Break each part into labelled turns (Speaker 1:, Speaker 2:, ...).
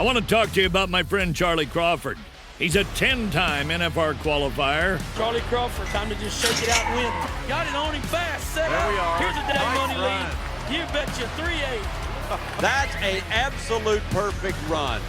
Speaker 1: I want to talk to you about my friend Charlie Crawford. He's a 10-time NFR qualifier.
Speaker 2: Charlie Crawford, time to just shake it out and win. Got it on him fast, set
Speaker 3: there
Speaker 2: up.
Speaker 3: We are.
Speaker 2: Here's a day
Speaker 3: Nice
Speaker 2: money
Speaker 3: run.
Speaker 2: lead. You betcha 3-8.
Speaker 4: That's an absolute perfect run.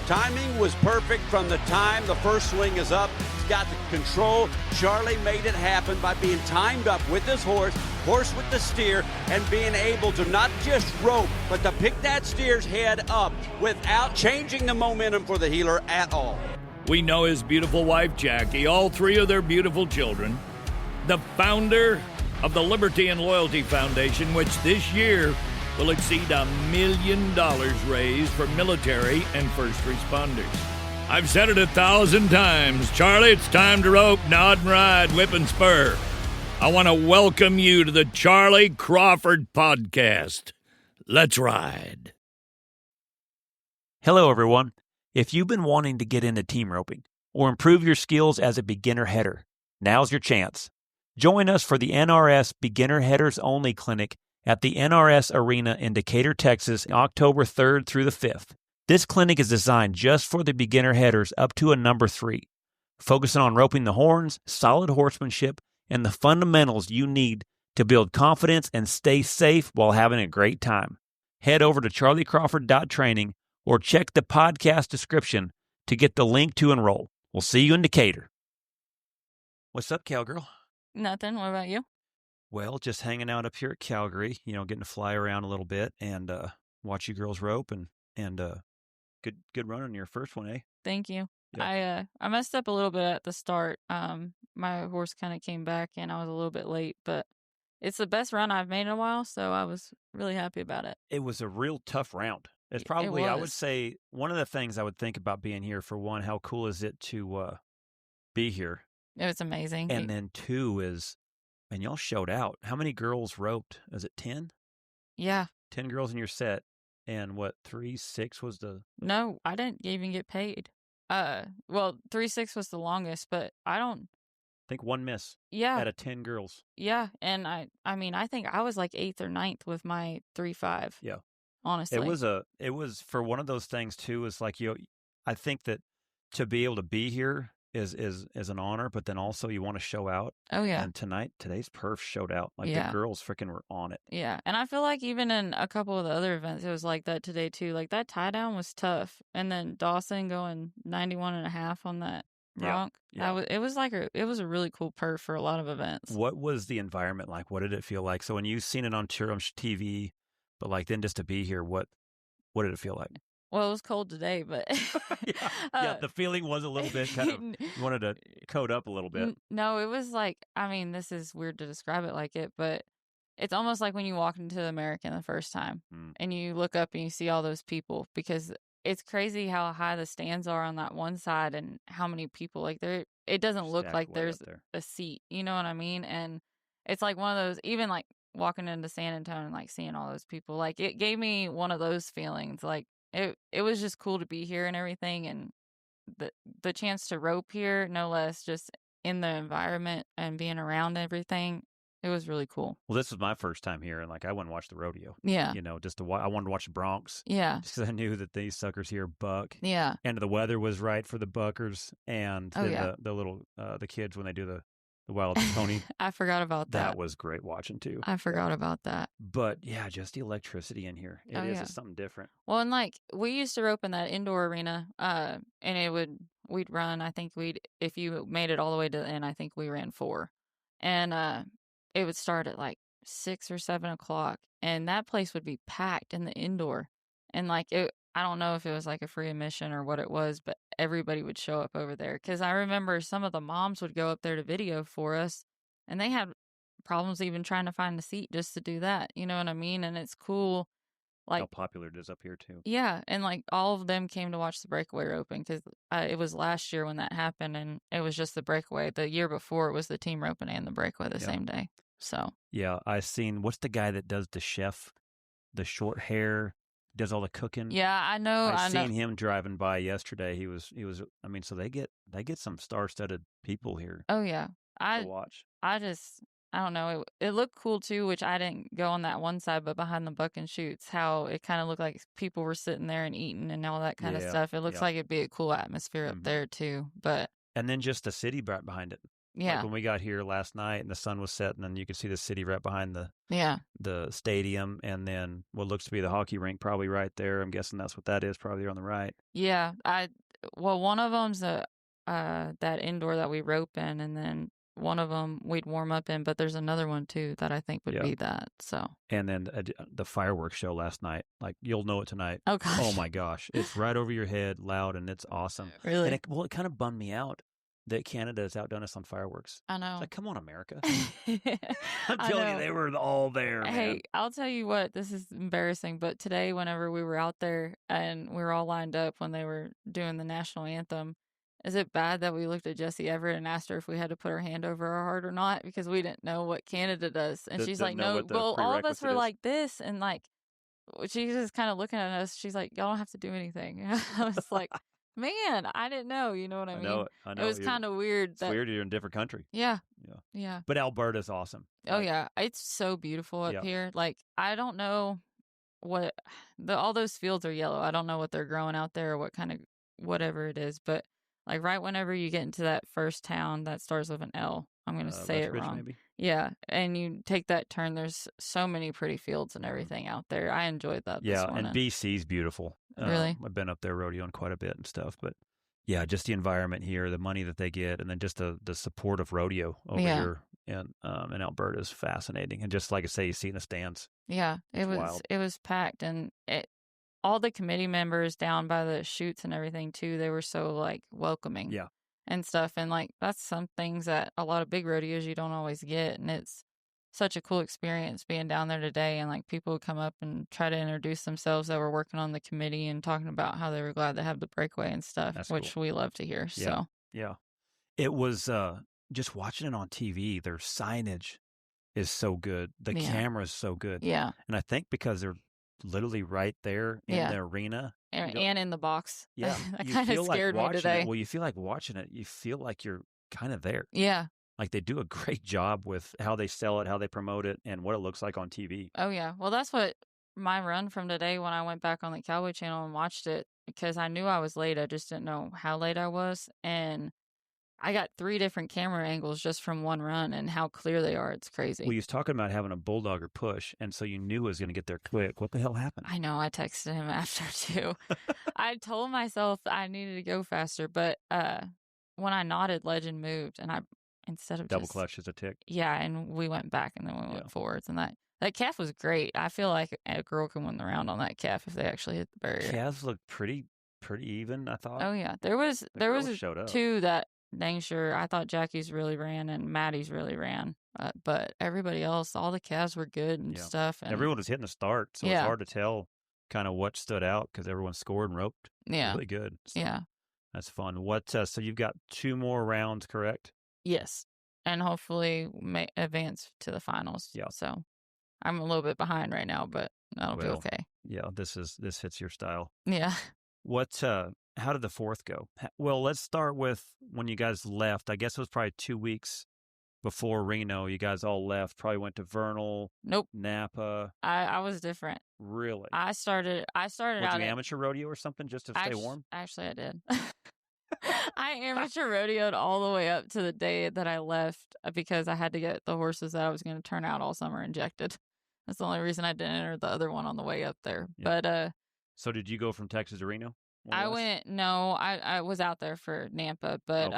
Speaker 4: Timing was perfect from the time the first swing is up. He's got the control. Charlie made it happen by being timed up with his horse with the steer, and being able to not just rope, but to pick that steer's head up without changing the momentum for the heeler at all.
Speaker 1: We know his beautiful wife, Jackie, all three of their beautiful children, the founder of the Liberty and Loyalty Foundation, which this year will exceed $1 million raised for military and first responders. I've said it 1,000 times. Charlie, it's time to rope, nod and ride, whip and spur. I want to welcome you to the Charlie Crawford podcast. Let's ride.
Speaker 5: Hello, everyone. If you've been wanting to get into team roping or improve your skills as a beginner header, now's your chance. Join us for the NRS Beginner Headers Only Clinic at the NRS Arena in Decatur, Texas, October 3rd through the 5th. This clinic is designed just for the beginner headers up to a number 3, focusing on roping the horns, solid horsemanship, and the fundamentals you need to build confidence and stay safe while having a great time. Head over to charlycrawford.training or check the podcast description to get the link to enroll. We'll see you in Decatur. What's up, cowgirl?
Speaker 6: Nothing. What about you?
Speaker 5: Well, just hanging out up here at Calgary, getting to fly around a little bit and watch you girls rope and good run on your first one, eh?
Speaker 6: Thank you.
Speaker 5: Yeah.
Speaker 6: I messed up a little bit at the start. My horse kind of came back and I was a little bit late, but it's the best run I've made in a while, so I was really happy about it.
Speaker 5: It was a real tough round. It's probably, I would say, one of the things I would think about being here, for one, how cool is it to be here?
Speaker 6: It was amazing.
Speaker 5: And then two is, and y'all showed out. How many girls roped? Is it 10?
Speaker 6: Yeah.
Speaker 5: 10 girls in your set. And what, 3-6 was the...
Speaker 6: No, I didn't even get paid. 3-6 was the longest, but I
Speaker 5: think one miss.
Speaker 6: Yeah.
Speaker 5: Out of 10 girls.
Speaker 6: Yeah, and I think I was like 8th or 9th with my 3-5.
Speaker 5: Yeah.
Speaker 6: Honestly.
Speaker 5: It was for one of those things too, is like, I think that to be able to be here is an honor, but then also you want to show out.
Speaker 6: Oh yeah.
Speaker 5: And today's perf showed out. Like the girls freaking were on it.
Speaker 6: Yeah. And I feel like even in a couple of the other events, it was like that today too. Like that tie down was tough. And then Dawson going 91.5 on that bronc.
Speaker 5: Yeah.
Speaker 6: It was a really cool perf for a lot of events.
Speaker 5: What was the environment like? What did it feel like? So when you've seen it on TV, but like then just to be here, what did it feel like?
Speaker 6: Well, it was cold today, but
Speaker 5: yeah, the feeling was a little bit kind of, you wanted to coat up a little bit.
Speaker 6: No, it was like, this is weird to describe it like it, but it's almost like when you walk into the American the first time and you look up and you see all those people, because it's crazy how high the stands are on that one side and how many people, like it doesn't look like there's a seat, you know what I mean? And it's like one of those, even like walking into San Antonio and like seeing all those people, like it gave me one of those feelings. Like it was just cool to be here and everything, and the chance to rope here, no less, just in the environment and being around everything. It was really cool.
Speaker 5: Well, this was my first time here, and like I went and watched the rodeo.
Speaker 6: Yeah.
Speaker 5: Just I wanted to watch the broncs.
Speaker 6: Yeah.
Speaker 5: Just because I knew that these suckers here buck.
Speaker 6: Yeah.
Speaker 5: And the weather was right for the buckers, and the little the kids when they do the wild pony.
Speaker 6: I forgot about that.
Speaker 5: That was great watching too.
Speaker 6: I forgot about that.
Speaker 5: But yeah, just the electricity in here. It's something different.
Speaker 6: Well, and like we used to rope in that indoor arena, and we'd run. I think if you made it all the way to the end, I think we ran 4, and it would start at like 6 or 7 o'clock, and that place would be packed in the indoor, and like I don't know if it was like a free admission or what it was, but everybody would show up over there. Because I remember some of the moms would go up there to video for us, and they had problems even trying to find a seat just to do that. You know what I mean? And it's cool. Like
Speaker 5: how popular it is up here too.
Speaker 6: Yeah, and like all of them came to watch the breakaway roping, because it was last year when that happened, and it was just the breakaway. The year before it was the team roping and the breakaway the same day. So
Speaker 5: yeah, I seen, what's the guy that does the chef, the short hair, does all the cooking?
Speaker 6: Yeah, I know.
Speaker 5: I seen him driving by yesterday. He was. I mean, so they get some star-studded people here.
Speaker 6: Oh yeah,
Speaker 5: to watch.
Speaker 6: I I don't know. It looked cool too, which I didn't go on that one side, but behind the buck and shoots, how it kind of looked like people were sitting there and eating and all that kind of stuff. It looks like it'd be a cool atmosphere up there too. But
Speaker 5: and then just the city right behind it.
Speaker 6: Yeah.
Speaker 5: Like when we got here last night and the sun was setting, and you could see the city right behind the stadium, and then what looks to be the hockey rink probably right there. I'm guessing that's what that is, probably on the right.
Speaker 6: Yeah. One of them's that indoor that we rope in, and then one of them we'd warm up in, but there's another one too that I think would be that. So. And
Speaker 5: then the fireworks show last night, like you'll know it tonight.
Speaker 6: Oh gosh.
Speaker 5: Oh my gosh. It's right over your head, loud, and it's awesome.
Speaker 6: Really?
Speaker 5: And it kind of bummed me out that Canada has outdone us on fireworks.
Speaker 6: I know.
Speaker 5: It's like, come on, America. I'm telling you, they were all there, man.
Speaker 6: Hey, I'll tell you what, this is embarrassing, but today whenever we were out there and we were all lined up when they were doing the national anthem, is it bad that we looked at Jessie Everett and asked her if we had to put our hand over our heart or not? Because we didn't know what Canada does. And she's like, no, well, all of us were like this. And like, she's just kind of looking at us. She's like, y'all don't have to do anything. I was like, man, I didn't know. You know what I mean?
Speaker 5: I know.
Speaker 6: It was kind of weird.
Speaker 5: It's weird you're in a different country.
Speaker 6: Yeah.
Speaker 5: But Alberta's awesome.
Speaker 6: Oh, yeah. It's so beautiful up here. Like, I don't know all those fields are yellow. I don't know what they're growing out there or what kind of whatever it is. But like right whenever you get into that first town that starts with an L, I'm going to say it wrong.
Speaker 5: Maybe?
Speaker 6: Yeah. And you take that turn. There's so many pretty fields and everything out there. I enjoyed that.
Speaker 5: Yeah. And BC's beautiful.
Speaker 6: Really?
Speaker 5: I've been up there rodeoing quite a bit and stuff. But yeah, just the environment here, the money that they get, and then just the support of rodeo over here in Alberta is fascinating. And just like I say, you see in the stands.
Speaker 6: Yeah. It was packed. And all the committee members down by the chutes and everything too, they were so like welcoming and stuff. And like, that's some things that a lot of big rodeos you don't always get. And it's such a cool experience being down there today. And like people would come up and try to introduce themselves that were working on the committee and talking about how they were glad to have the breakaway and stuff, which we love to hear.
Speaker 5: Yeah. So yeah, it was just watching it on TV. Their signage is so good. The camera is so good.
Speaker 6: Yeah.
Speaker 5: And I think because they're literally right there in the arena
Speaker 6: and in the box.
Speaker 5: Yeah.
Speaker 6: That kind of scared me today.
Speaker 5: Well, you feel like watching it. You feel like you're kind of there.
Speaker 6: Yeah.
Speaker 5: Like they do a great job with how they sell it, how they promote it, and what it looks like on TV.
Speaker 6: Oh, yeah. Well, that's what my run from today when I went back on the Cowboy Channel and watched it, because I knew I was late. I just didn't know how late I was. And I got 3 different camera angles just from one run, and how clear they are. It's crazy.
Speaker 5: Well, he was talking about having a bulldogger push, and so you knew it was going to get there quick. What the hell happened?
Speaker 6: I know. I texted him after, too. I told myself I needed to go faster, but when I nodded, Legend moved, and instead of
Speaker 5: double clutch as a tick.
Speaker 6: Yeah, and we went back, and then we went forwards, and that calf was great. I feel like a girl can win the round on that calf if they actually hit the barrier.
Speaker 5: Calves looked pretty even, I thought.
Speaker 6: Oh, yeah. There was 2 that dang sure I thought Jackie's really ran and Maddie's really ran. But everybody else, all the calves were good and stuff. And
Speaker 5: everyone was hitting the start, so it's hard to tell kind of what stood out because everyone scored and roped.
Speaker 6: Yeah.
Speaker 5: Really good. So
Speaker 6: yeah.
Speaker 5: That's fun. So you've got 2 more rounds, correct?
Speaker 6: Yes. And hopefully advance to the finals.
Speaker 5: Yeah.
Speaker 6: So I'm a little bit behind right now, but that'll be okay.
Speaker 5: Yeah, this hits your style.
Speaker 6: Yeah.
Speaker 5: How did the 4th go? Well, let's start with when you guys left. I guess it was probably 2 weeks before Reno. You guys all left, probably went to Vernal.
Speaker 6: Nope.
Speaker 5: Napa.
Speaker 6: I was different.
Speaker 5: Really?
Speaker 6: I started
Speaker 5: Was
Speaker 6: out
Speaker 5: you amateur rodeo or something just to stay warm?
Speaker 6: Actually, I did. I amateur rodeoed all the way up to the day that I left because I had to get the horses that I was going to turn out all summer injected. That's the only reason I didn't enter the other one on the way up there. Yeah. But
Speaker 5: so did you go from Texas to Reno?
Speaker 6: I was out there for Nampa, but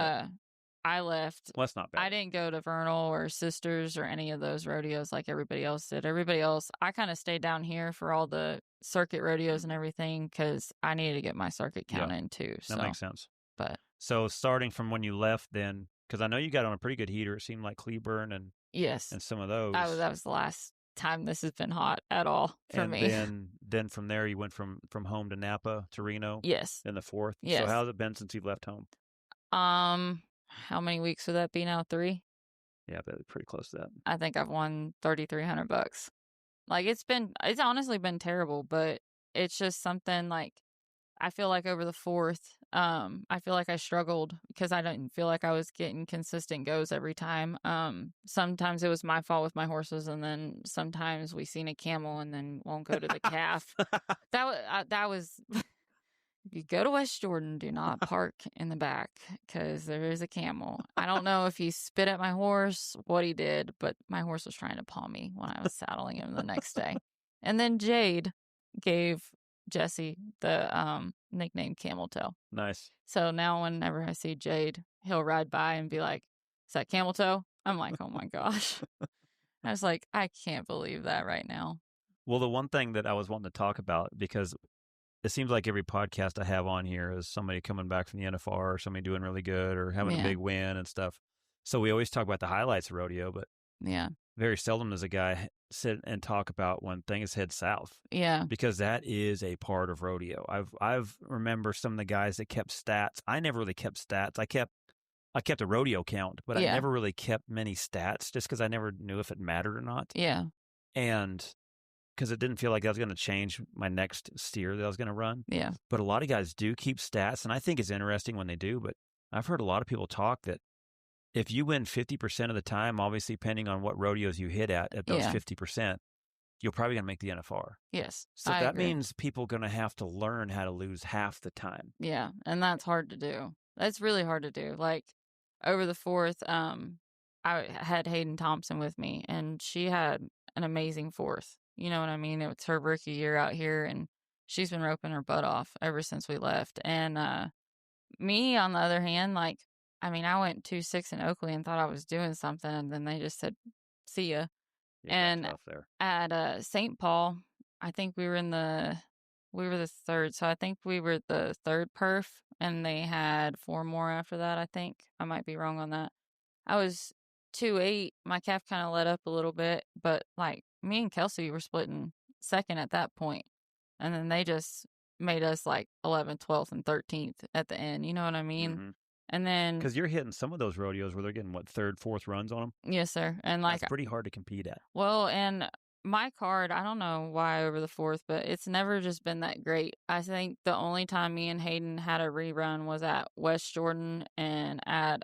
Speaker 6: I left.
Speaker 5: Well, that's not bad.
Speaker 6: I didn't go to Vernal or Sisters or any of those rodeos like everybody else did. Everybody else, I kind of stayed down here for all the circuit rodeos and everything because I needed to get my circuit count in too. So.
Speaker 5: That makes sense.
Speaker 6: But
Speaker 5: so starting from when you left then, because I know you got on a pretty good heater. It seemed like Cleburne and some of those.
Speaker 6: That was the last time this has been hot at all for me.
Speaker 5: And then from there you went from home to Napa to Reno.
Speaker 6: Yes.
Speaker 5: In the 4th.
Speaker 6: Yes.
Speaker 5: So how's it been since you left home?
Speaker 6: How many weeks would that be now? 3?
Speaker 5: Yeah, pretty close to that.
Speaker 6: I think I've won $3,300. Like it's honestly been terrible, but it's just something like I feel like over the 4th I feel like I struggled because I didn't feel like I was getting consistent goes every time. Sometimes it was my fault with my horses, and then sometimes we seen a camel and then won't go to the calf. That was if you go to West Jordan, do not park in the back because there is a camel. I don't know if he spit at my horse, what he did, but my horse was trying to paw me when I was saddling him the next day. And then Jade gave Jesse the nickname Camel Toe.
Speaker 5: Nice.
Speaker 6: So now whenever I see Jade, he'll ride by and be like, "Is that Camel Toe?" I'm like, "Oh my gosh." I was like, I can't believe that right now.
Speaker 5: Well, the one thing that I was wanting to talk about, because it seems like every podcast I have on here is somebody coming back from the NFR or somebody doing really good or having a big win and stuff. So we always talk about the highlights of rodeo, but very seldom does a guy sit and talk about when things head south.
Speaker 6: Yeah.
Speaker 5: Because that is a part of rodeo. I've remember some of the guys that kept stats. I never really kept stats. I kept a rodeo count, but I never really kept many stats just because I never knew if it mattered or not.
Speaker 6: Yeah.
Speaker 5: And because it didn't feel like that was going to change my next steer that I was going to run.
Speaker 6: Yeah.
Speaker 5: But a lot of guys do keep stats, and I think it's interesting when they do, but I've heard a lot of people talk that if you win 50% of the time, obviously depending on what rodeos you hit at those 50%, you're probably going to make the NFR.
Speaker 6: Yes.
Speaker 5: So that means people are going to have to learn how to lose half the time.
Speaker 6: Yeah, and that's hard to do. That's really hard to do. Like, over the 4th, I had Hayden Thompson with me, and she had an amazing 4th. You know what I mean? It was her rookie year out here, and she's been roping her butt off ever since we left. And me, on the other hand, like, I mean, I went 2-6 in Oakley and thought I was doing something, and then they just said, "See ya." And at St. Paul, I think we were the 3rd. So I think we were the 3rd perf, and they had 4 more after that, I think. I might be wrong on that. I was 2-8. My calf kind of let up a little bit, but like me and Kelsey were splitting 2nd at that point. And then they just made us like 11th, 12th, and 13th at the end. You know what I mean?
Speaker 5: Mm-hmm.
Speaker 6: And then,
Speaker 5: because you're hitting some of those rodeos where they're getting, 3rd, 4th runs on them?
Speaker 6: Yes, sir. And like,
Speaker 5: that's pretty hard to compete at.
Speaker 6: Well, and my card, I don't know why over the 4th, but it's never just been that great. I think the only time me and Hayden had a rerun was at West Jordan and at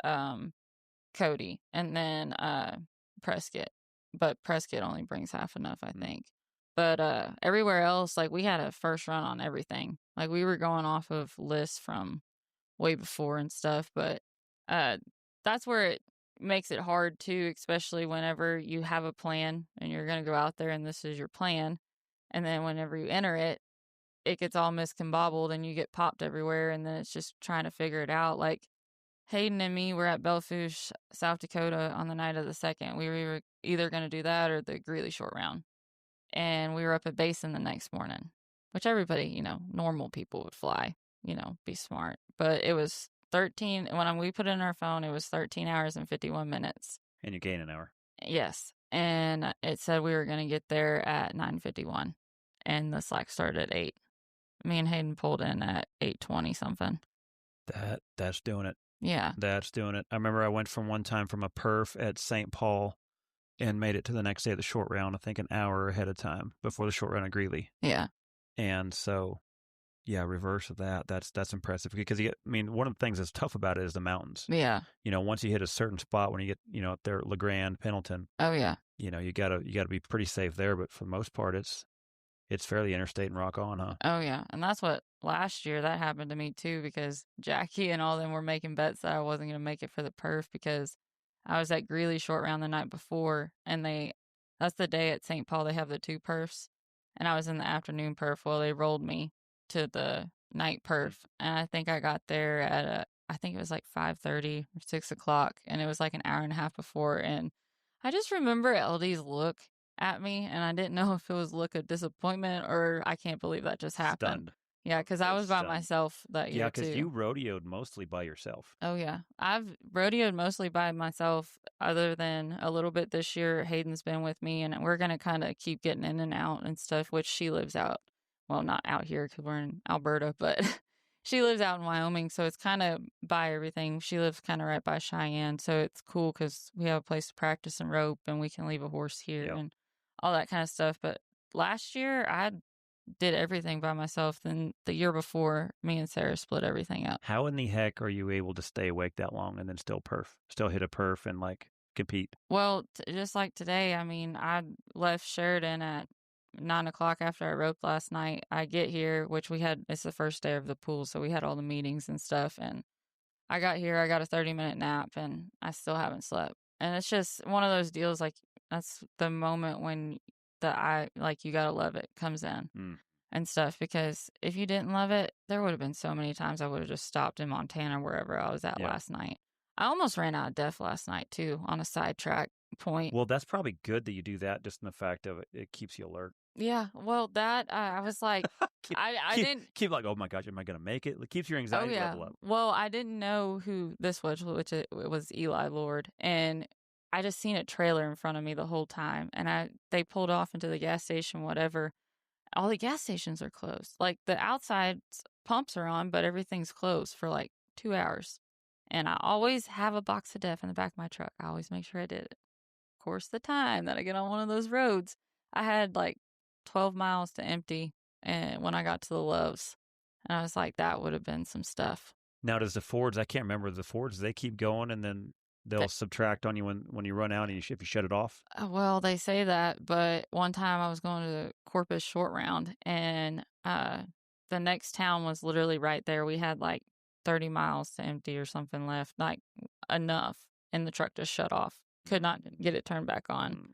Speaker 6: Cody, and then Prescott. But Prescott only brings half enough, I think. But everywhere else, like, we had a first run on everything. Like, we were going off of lists from way before and stuff, but that's where it makes it hard too, especially whenever you have a plan and you're going to go out there and this is your plan, and then whenever you enter it, it gets all miscombobbled and you get popped everywhere, and then it's just trying to figure it out. Like, Hayden and me were at Belfouche, South Dakota on the night of the 2nd. We were either going to do that or the Greeley short round, and we were up at Basin the next morning, which everybody, normal people would fly, be smart. But it was 13, when we put it in our phone, it was 13 hours and 51 minutes.
Speaker 5: And you gain an hour.
Speaker 6: Yes. And it said we were going to get there at 9:51. And the slack started at 8. Me and Hayden pulled in at 8:20 something.
Speaker 5: That's doing it.
Speaker 6: Yeah.
Speaker 5: That's doing it. I remember I went from one time from a perf at St. Paul and made it to the next day of the short round, I think an hour ahead of time before the short round of Greeley.
Speaker 6: Yeah. And
Speaker 5: so, yeah, reverse of that. That's impressive because one of the things that's tough about it is the mountains.
Speaker 6: Yeah.
Speaker 5: Once you hit a certain spot, when you get, up there at LeGrand, Pendleton.
Speaker 6: Oh yeah.
Speaker 5: You gotta be pretty safe there, but for the most part, it's fairly interstate and rock on, huh?
Speaker 6: Oh yeah, and that's what last year that happened to me too, because Jackie and all them were making bets that I wasn't gonna make it for the perf because I was at Greeley short round the night before, and that's the day at St. Paul they have the 2 perfs, and I was in the afternoon perf. Well, they rolled me to the night perf, and I think I got there at I think it was like 5:30 or 6 o'clock, and it was like an hour and a half before, and I just remember LD's look at me, and I didn't know if it was look of disappointment or I can't believe that just happened.
Speaker 5: Stunned.
Speaker 6: Yeah, because I was by myself that year, too.
Speaker 5: Yeah, because you rodeoed mostly by yourself.
Speaker 6: Oh, yeah. I've rodeoed mostly by myself, other than a little bit this year. Hayden's been with me, and we're going to kind of keep getting in and out and stuff, which she lives out. Well, not out here because we're in Alberta, but she lives out in Wyoming, so it's kind of by everything. She lives kind of right by Cheyenne, so it's cool because we have a place to practice and rope, and we can leave a horse here and all that kind of stuff. But last year, I did everything by myself. Then the year before, me and Sarah split everything up.
Speaker 5: How in the heck are you able to stay awake that long and then still hit a perf and like compete?
Speaker 6: Well, just like today, I mean, I left Sheridan at 9 o'clock after I roped last night. I get here, which it's the first day of the pool, so we had all the meetings and stuff. And I got here, I got a 30-minute nap, and I still haven't slept. And it's just one of those deals, like, that's the moment when you gotta love it comes in and stuff. Because if you didn't love it, there would have been so many times I would have just stopped in Montana, wherever I was at last night. I almost ran out of depth last night, too, on a sidetrack point.
Speaker 5: Well, that's probably good that you do that, just in the fact of it keeps you alert.
Speaker 6: Yeah, well, that, I was like, I didn't...
Speaker 5: Keep like, oh my gosh, am I going to make it? It keeps your anxiety level up.
Speaker 6: Well, I didn't know who this was, which it was Eli Lord, and I just seen a trailer in front of me the whole time, and they pulled off into the gas station, whatever. All the gas stations are closed. Like, the outside pumps are on, but everything's closed for like 2 hours. And I always have a box of Def in the back of my truck. I always make sure I did it. Of course, the time that I get on one of those roads, I had like 12 miles to empty, and when I got to the Loves, and I was like, that would have been some stuff.
Speaker 5: Now, does the Fords, I can't remember, the Fords, they keep going and then they'll subtract on you when you run out and if you shut it off?
Speaker 6: Well, they say that, but one time I was going to the Corpus short round, and the next town was literally right there. We had like 30 miles to empty or something left, like enough, and the truck just shut off. Could not get it turned back on.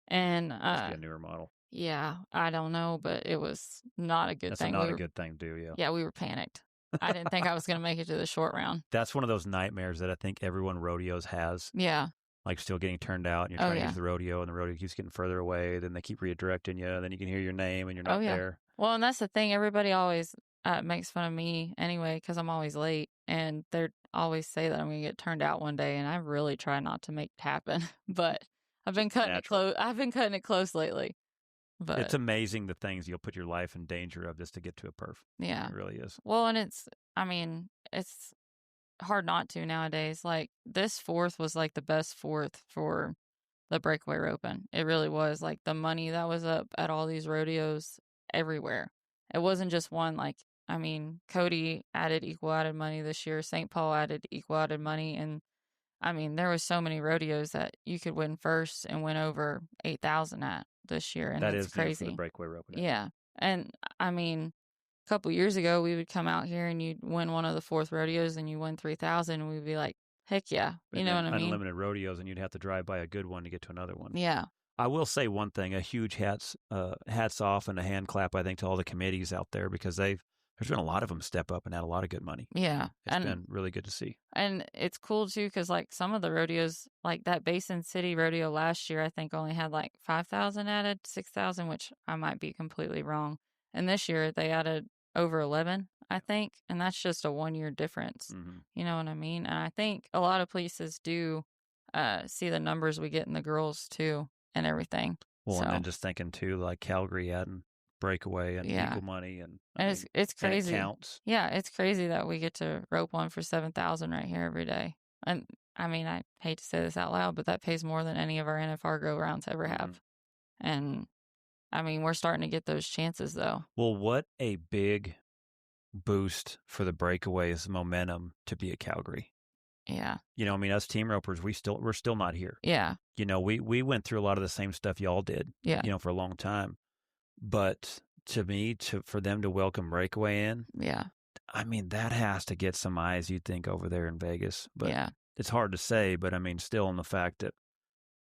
Speaker 6: And
Speaker 5: must be a newer model.
Speaker 6: Yeah, I don't know, but it was not a good thing.
Speaker 5: That's not a good thing to do, yeah.
Speaker 6: Yeah, we were panicked. I didn't think I was going to make it to the short round.
Speaker 5: That's one of those nightmares that I think everyone rodeos has.
Speaker 6: Yeah.
Speaker 5: Like still getting turned out, and you're trying to get to the rodeo, and the rodeo keeps getting further away. Then they keep redirecting you. Then you can hear your name, and you're not there.
Speaker 6: Well, and that's the thing. Everybody always makes fun of me anyway because I'm always late, and they always say that I'm going to get turned out one day, and I really try not to make it happen. But I've been cutting it close. I've been cutting it close lately. But
Speaker 5: it's amazing the things you'll put your life in danger of just to get to a perf.
Speaker 6: Yeah,
Speaker 5: it really is.
Speaker 6: Well, and it's hard not to nowadays. Like this fourth was like the best fourth for the breakaway roping. It really was. Like the money that was up at all these rodeos everywhere. It wasn't just one. Like, I mean, Cody added equal added money this year. St. Paul added equal added money. And I mean, there was so many rodeos that you could win first and win over 8,000 at this year. And that's crazy.
Speaker 5: For the breakaway roping.
Speaker 6: Yeah. And I mean, a couple years ago, we would come out here and you'd win one of the fourth rodeos and you win 3,000. And we'd be like, heck yeah. You know what I mean?
Speaker 5: Unlimited rodeos, and you'd have to drive by a good one to get to another one.
Speaker 6: Yeah.
Speaker 5: I will say one thing, a huge hats off and a hand clap, I think, to all the committees out there, because there's been a lot of them step up and add a lot of good money.
Speaker 6: Yeah.
Speaker 5: It's been really good to see.
Speaker 6: And it's cool, too, because, like, some of the rodeos, like that Basin City rodeo last year, I think only had, like, 5,000 added, 6,000, which I might be completely wrong. And this year, they added over 11, I think, and that's just a 1 year difference.
Speaker 5: Mm-hmm.
Speaker 6: You know what I mean? And I think a lot of places do see the numbers we get in the girls, too, and everything.
Speaker 5: Well, and then just thinking, too, like Calgary adding breakaway and equal money, and
Speaker 6: it's crazy.
Speaker 5: And it counts.
Speaker 6: Yeah, it's crazy that we get to rope one for 7,000 right here every day. And I mean, I hate to say this out loud, but that pays more than any of our NFR go rounds ever have. Mm-hmm. And I mean, we're starting to get those chances, though.
Speaker 5: Well, what a big boost for the breakaways momentum to be at Calgary.
Speaker 6: Yeah.
Speaker 5: You know, I mean, us team ropers, we're still not here.
Speaker 6: Yeah.
Speaker 5: You know, we went through a lot of the same stuff y'all did.
Speaker 6: Yeah.
Speaker 5: You know, for a long time. But to me, for them to welcome breakaway in,
Speaker 6: yeah,
Speaker 5: I mean, that has to get some eyes, you'd think, over there in Vegas. But
Speaker 6: yeah,
Speaker 5: it's hard to say. But I mean, still, in the fact that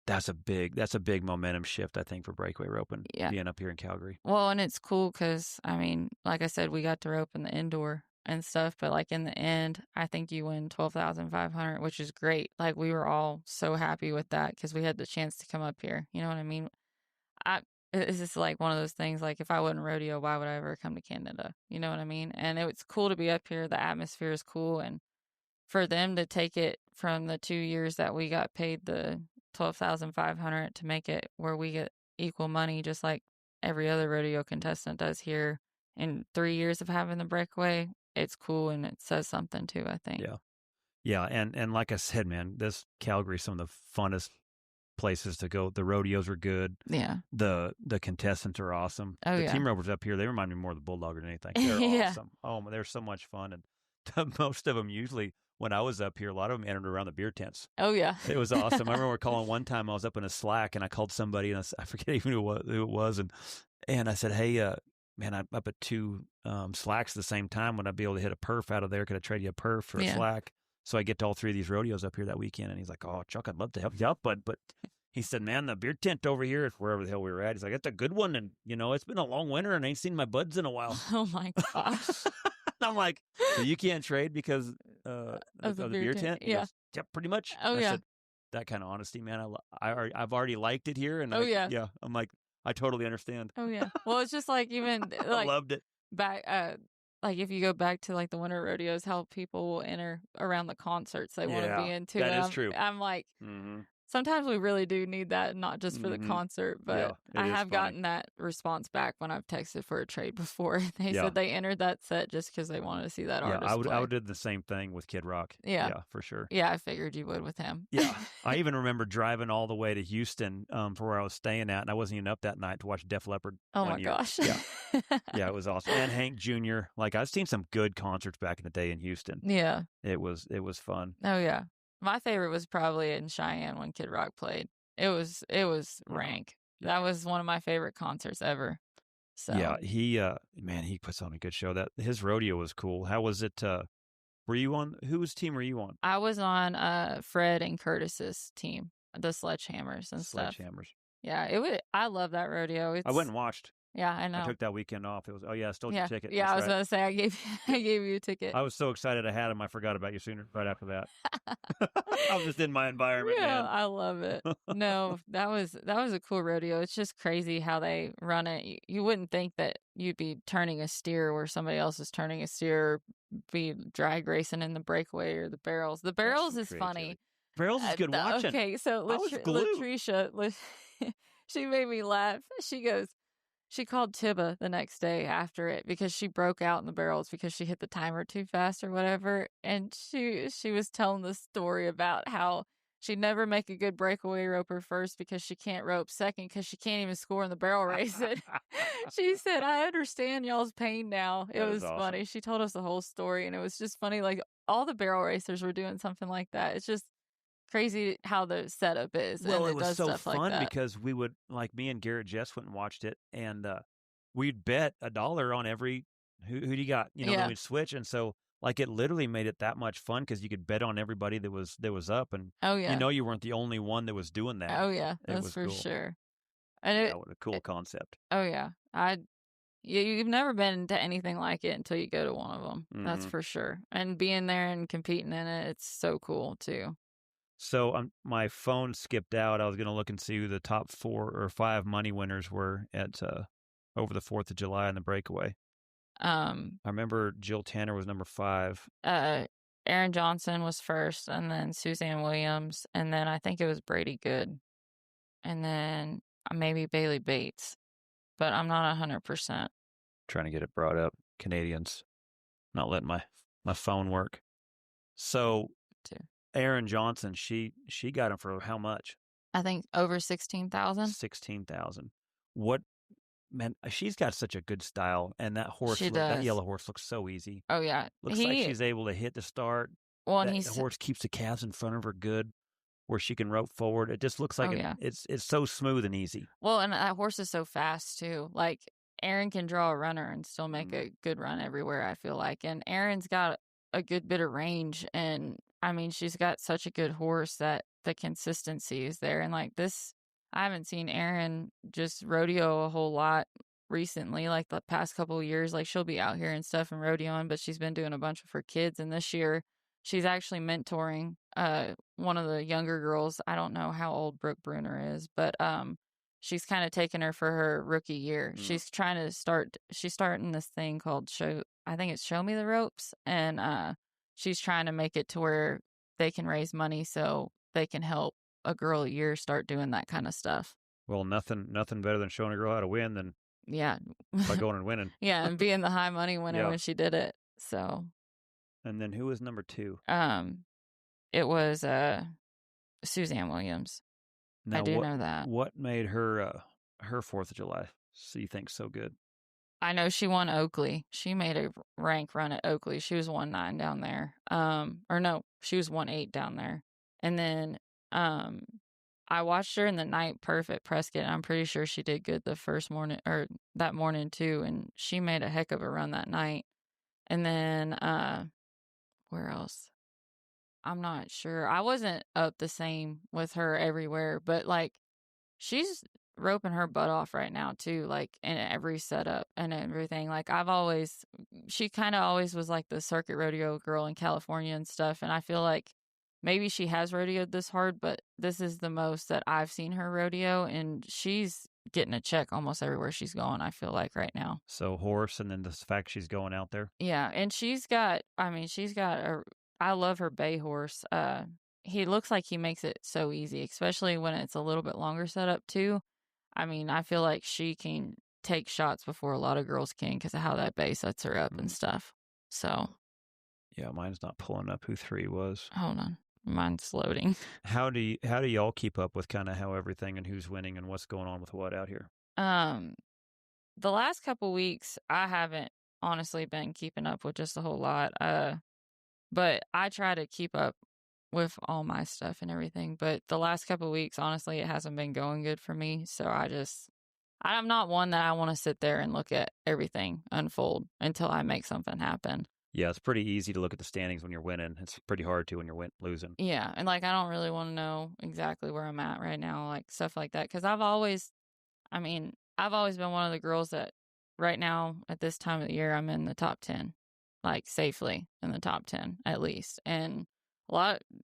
Speaker 5: that's a big momentum shift, I think, for breakaway roping, being up here in Calgary.
Speaker 6: Well, and it's cool because I mean, like I said, we got to rope in the indoor and stuff, but like in the end, I think you win 12,500, which is great. Like we were all so happy with that because we had the chance to come up here. You know what I mean? It's just like one of those things, like if I wouldn't rodeo, why would I ever come to Canada? You know what I mean? And it's cool to be up here. The atmosphere is cool. And for them to take it from the 2 years that we got paid the 12,500 to make it where we get equal money, just like every other rodeo contestant does here in 3 years of having the breakaway, it's cool. And it says something too, I think.
Speaker 5: Yeah. Yeah. And like I said, man, this Calgary is some of the funnest places to go. The rodeos are good.
Speaker 6: Yeah.
Speaker 5: The contestants are awesome.
Speaker 6: Oh,
Speaker 5: the
Speaker 6: yeah.
Speaker 5: team ropers up here, they remind me more of the Bulldog than anything. They're
Speaker 6: Yeah.
Speaker 5: awesome. Oh, they're so much fun. And most of them usually, when I was up here, a lot of them entered around the beer tents.
Speaker 6: Oh, yeah.
Speaker 5: It was awesome. I remember calling one time, I was up in a Slack, and I called somebody, and I forget even who it was. And I said, hey, man, I'm up at 2 Slacks at the same time. Would I be able to hit a perf out of there? Could I trade you a perf for a Slack? So I get to all 3 of these rodeos up here that weekend. And he's like, oh, Chuck, I'd love to help you out. But he said, man, the beer tent over here is wherever the hell we were at. He's like, it's a good one. And, it's been a long winter, and I ain't seen my buds in a while.
Speaker 6: Oh, my gosh.
Speaker 5: I'm like, so you can't trade because of the beer tent? He goes, yeah, pretty much.
Speaker 6: Oh,
Speaker 5: I
Speaker 6: yeah.
Speaker 5: said, that kind of honesty, man. I've already liked it here. And
Speaker 6: yeah.
Speaker 5: I'm like, I totally understand.
Speaker 6: Oh, yeah. Well, it's just like even like
Speaker 5: I loved it.
Speaker 6: Back, like if you go back to like the winter rodeos, how people will enter around the concerts they want to be into.
Speaker 5: That is true.
Speaker 6: I'm like, sometimes we really do need that, not just for the concert, but I have gotten that response back when I've texted for a trade before. They said they entered that set just because they wanted to see that artist.
Speaker 5: I would do the same thing with Kid Rock.
Speaker 6: Yeah,
Speaker 5: for sure.
Speaker 6: Yeah, I figured you would with him.
Speaker 5: Yeah, I even remember driving all the way to Houston for where I was staying at, and I wasn't even up that night to watch Def Leppard.
Speaker 6: Oh my gosh!
Speaker 5: Yeah, yeah, it was awesome. And Hank Jr. Like I've seen some good concerts back in the day in Houston.
Speaker 6: Yeah,
Speaker 5: it was fun.
Speaker 6: Oh yeah. My favorite was probably in Cheyenne when Kid Rock played. It was rank. That was one of my favorite concerts ever. So
Speaker 5: yeah, he puts on a good show. That his rodeo was cool. How was it? Were you on? Whose team were you on?
Speaker 6: I was on Fred and Curtis's team, the Sledgehammers and stuff.
Speaker 5: Sledgehammers.
Speaker 6: Yeah, I love that rodeo.
Speaker 5: I went and watched.
Speaker 6: Yeah, I know.
Speaker 5: I took that weekend off. It was I stole your ticket.
Speaker 6: Yeah, I was going to say I gave you a ticket.
Speaker 5: I was so excited I had him. I forgot about you sooner. Right after that, I was just in my environment.
Speaker 6: Yeah,
Speaker 5: man.
Speaker 6: I love it. No, that was a cool rodeo. It's just crazy how they run it. You wouldn't think that you'd be turning a steer where somebody else is turning a steer, or be drag racing in the breakaway or the barrels. The barrels is funny.
Speaker 5: Barrels is good watching.
Speaker 6: Okay, so Latricia, she made me laugh. She goes. She called Tibba the next day after it because she broke out in the barrels because she hit the timer too fast or whatever. And she was telling the story about how she'd never make a good breakaway roper first because she can't rope, second because she can't even score in the barrel race. She said, I understand y'all's pain now. It was awesome. Funny. She told us the whole story, and it was just funny. Like all the barrel racers were doing something like that. It's just crazy how the setup is.
Speaker 5: Well,
Speaker 6: and
Speaker 5: it was so fun
Speaker 6: like
Speaker 5: because we would, like me and Garrett Jess went and watched it, and we'd bet $1 on every who do you got, then we'd switch, and so like it literally made it that much fun because you could bet on everybody that was up, and you weren't the only one that was doing that.
Speaker 6: Oh yeah, that's for
Speaker 5: cool.
Speaker 6: Sure. And
Speaker 5: what a cool concept.
Speaker 6: Oh yeah, you've never been into anything like it until you go to one of them. Mm-hmm. That's for sure. And being there and competing in it, it's so cool too.
Speaker 5: So my phone skipped out. I was going to look and see who the top 4 or 5 money winners were at over the 4th of July in the breakaway. I remember Jill Tanner was number 5.
Speaker 6: Aaron Johnson was first, and then Suzanne Williams, and then I think it was Brady Good, and then maybe Bailey Bates, but I'm not 100%.
Speaker 5: Trying to get it brought up. Canadians, not letting my phone work. So Aaron Johnson, she got him for how much?
Speaker 6: I think over 16,000.
Speaker 5: 16,000. What? Man, she's got such a good style, and that horse, that yellow horse, looks so easy.
Speaker 6: Oh yeah,
Speaker 5: looks like she's able to hit the start.
Speaker 6: Well, and
Speaker 5: the horse keeps the calves in front of her good, where she can rope forward. It just looks like it's so smooth and easy.
Speaker 6: Well, and that horse is so fast too. Like Aaron can draw a runner and still make a good run everywhere. I feel like, and Aaron's got a good bit of range, and I mean, she's got such a good horse that the consistency is there, and like this. I haven't seen Erin just rodeo a whole lot recently, like the past couple of years. Like she'll be out here and stuff and rodeoing, but she's been doing a bunch of her kids. And this year she's actually mentoring one of the younger girls. I don't know how old Brooke Bruner is, but she's kind of taking her for her rookie year. She's trying to she's starting this thing called Show Me the Ropes. And she's trying to make it to where they can raise money so they can help a girl a year start doing that kind of stuff.
Speaker 5: Well, nothing better than showing a girl how to win than by going and winning.
Speaker 6: Yeah, and being the high money winner when she did it. So,
Speaker 5: and then who was number 2?
Speaker 6: It was Suzanne Williams. I do know that.
Speaker 5: What made her 4th of July, so you think, so good?
Speaker 6: I know she won Oakley. She made a rank run at Oakley. She was 1-9 down there. Or no, she was 1-8 down there. And then I watched her in the night perf at Prescott, and I'm pretty sure she did good the first morning, or that morning too, and she made a heck of a run that night. And then where else? I'm not sure. I wasn't up the same with her everywhere, but like she's roping her butt off right now too, like in every setup and everything. Like she kind of always was like the circuit rodeo girl in California and stuff, and I feel like maybe she has rodeoed this hard, but this is the most that I've seen her rodeo, and she's getting a check almost everywhere she's going, I feel like, right now.
Speaker 5: So horse, and then the fact she's going out there.
Speaker 6: Yeah, and I love her bay horse. He looks like he makes it so easy, especially when it's a little bit longer setup too. I mean, I feel like she can take shots before a lot of girls can because of how that bay sets her up and stuff. So.
Speaker 5: Yeah, mine's not pulling up who 3 was.
Speaker 6: Hold on. Mine's loading.
Speaker 5: How do y'all keep up with kind of how everything and who's winning and what's going on with what out here?
Speaker 6: The last couple weeks, I haven't honestly been keeping up with just a whole lot. But I try to keep up with all my stuff and everything. But the last couple weeks, honestly, it hasn't been going good for me. So I'm not one that I want to sit there and look at everything unfold until I make something happen.
Speaker 5: Yeah, it's pretty easy to look at the standings when you're winning. It's pretty hard to when you're losing.
Speaker 6: Yeah, and like I don't really want to know exactly where I'm at right now, like stuff like that, because I've always been one of the girls that right now at this time of the year I'm in the top 10, like safely in the top 10 at least. And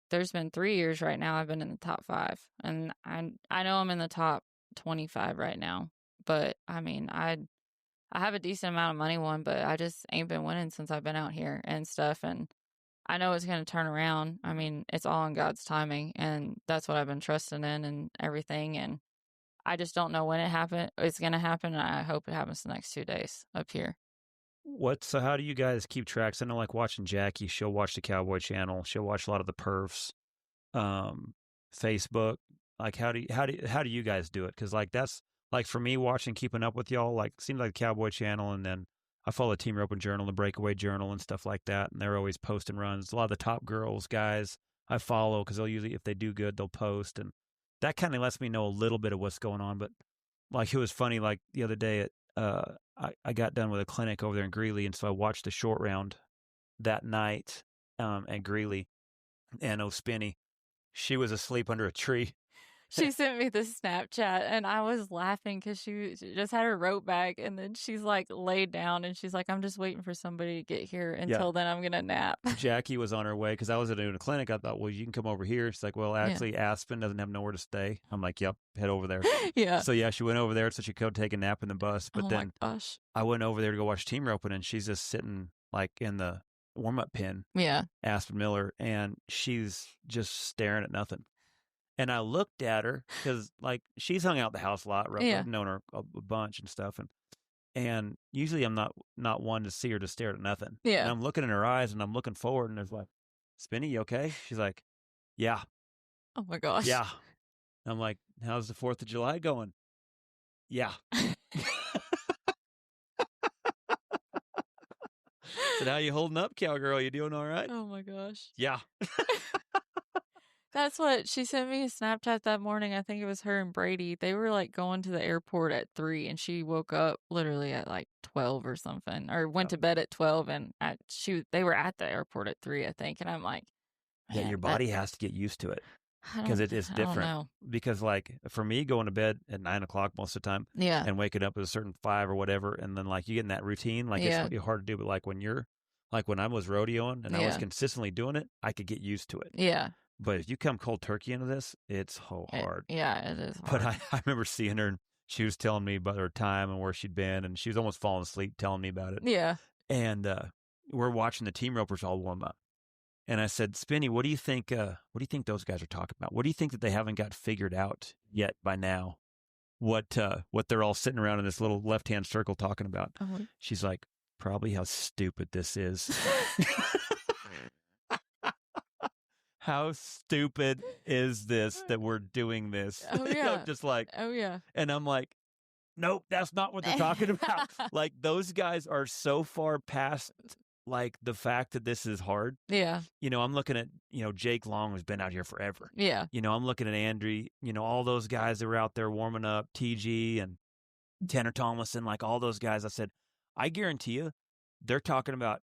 Speaker 6: there's been 3 years right now I've been in the top 5, and I know I'm in the top 25 right now, but I mean I have a decent amount of money won, but I just ain't been winning since I've been out here and stuff. And I know it's going to turn around. I mean, it's all in God's timing, and that's what I've been trusting in and everything. And I just don't know when it's going to happen. And I hope it happens the next 2 days up here.
Speaker 5: So how do you guys keep tracks? I know, like watching Jackie, she'll watch the Cowboy Channel. She'll watch a lot of the perfs, Facebook. Like, how do you guys do it? Because like that's. Like for me, keeping up with y'all, like seems like the Cowboy Channel, and then I follow the Team Roping Journal, the Breakaway Journal, and stuff like that. And they're always posting runs. A lot of the top girls, guys, I follow because they'll usually, if they do good, they'll post, and that kind of lets me know a little bit of what's going on. But like it was funny, like the other day, I got done with a clinic over there in Greeley, and so I watched the short round that night at Greeley, and Spinny, she was asleep under a tree.
Speaker 6: She sent me this Snapchat, and I was laughing because she just had her rope back, and then she's like laid down, and she's like, I'm just waiting for somebody to get here. Until then, I'm going to nap.
Speaker 5: Jackie was on her way because I was doing a clinic. I thought, well, you can come over here. She's like, well, actually, Aspen doesn't have nowhere to stay. I'm like, yep, head over there.
Speaker 6: Yeah.
Speaker 5: So, yeah, she went over there so she could take a nap in the bus. But then
Speaker 6: my gosh.
Speaker 5: I went over there to go watch team roping, and she's just sitting like in the warm-up pen.
Speaker 6: Yeah.
Speaker 5: Aspen Miller, and she's just staring at nothing. And I looked at her because, like, she's hung out the house a lot. Right? I've known her a bunch and stuff. And usually I'm not one to see her to stare at nothing.
Speaker 6: Yeah.
Speaker 5: And I'm looking in her eyes, and I'm looking forward, and there's like, Spinny, you okay? She's like, yeah.
Speaker 6: Oh, my gosh.
Speaker 5: Yeah. And I'm like, how's the 4th of July going? Yeah. Said, how you holding up, cowgirl? You doing all right?
Speaker 6: Oh, my gosh.
Speaker 5: Yeah.
Speaker 6: That's what she sent me a Snapchat that morning. I think it was her and Brady. They were like going to the airport at 3, and she woke up literally at like 12 or something, or went to bed at 12, and they were at the airport at 3, I think. And I'm like,
Speaker 5: yeah, your body has to get used to it because it is different. Because like for me, going to bed at 9 o'clock most of the time, and waking up at a certain 5 or whatever, and then like you get in that routine, like it's really hard to do. But like when I was rodeoing and I was consistently doing it, I could get used to it.
Speaker 6: Yeah.
Speaker 5: But if you come cold turkey into this, it's so hard.
Speaker 6: It is hard.
Speaker 5: But I remember seeing her, and she was telling me about her time and where she'd been, and she was almost falling asleep telling me about it.
Speaker 6: Yeah.
Speaker 5: And we're watching the team ropers all warm up. And I said, Spinny, what do you think those guys are talking about? What do you think that they haven't got figured out yet by now? What they're all sitting around in this little left-hand circle talking about? Uh-huh. She's like, probably how stupid this is. how stupid is this that we're doing this?
Speaker 6: Oh, yeah.
Speaker 5: Just like,
Speaker 6: oh, yeah.
Speaker 5: and I'm like, nope, that's not what they're talking about. Like, those guys are so far past, like, the fact that this is hard.
Speaker 6: Yeah.
Speaker 5: I'm looking at, Jake Long has been out here forever.
Speaker 6: Yeah.
Speaker 5: I'm looking at Andrew, all those guys that were out there warming up, TG and Tanner Tomlinson, like all those guys. I said, I guarantee you, they're talking about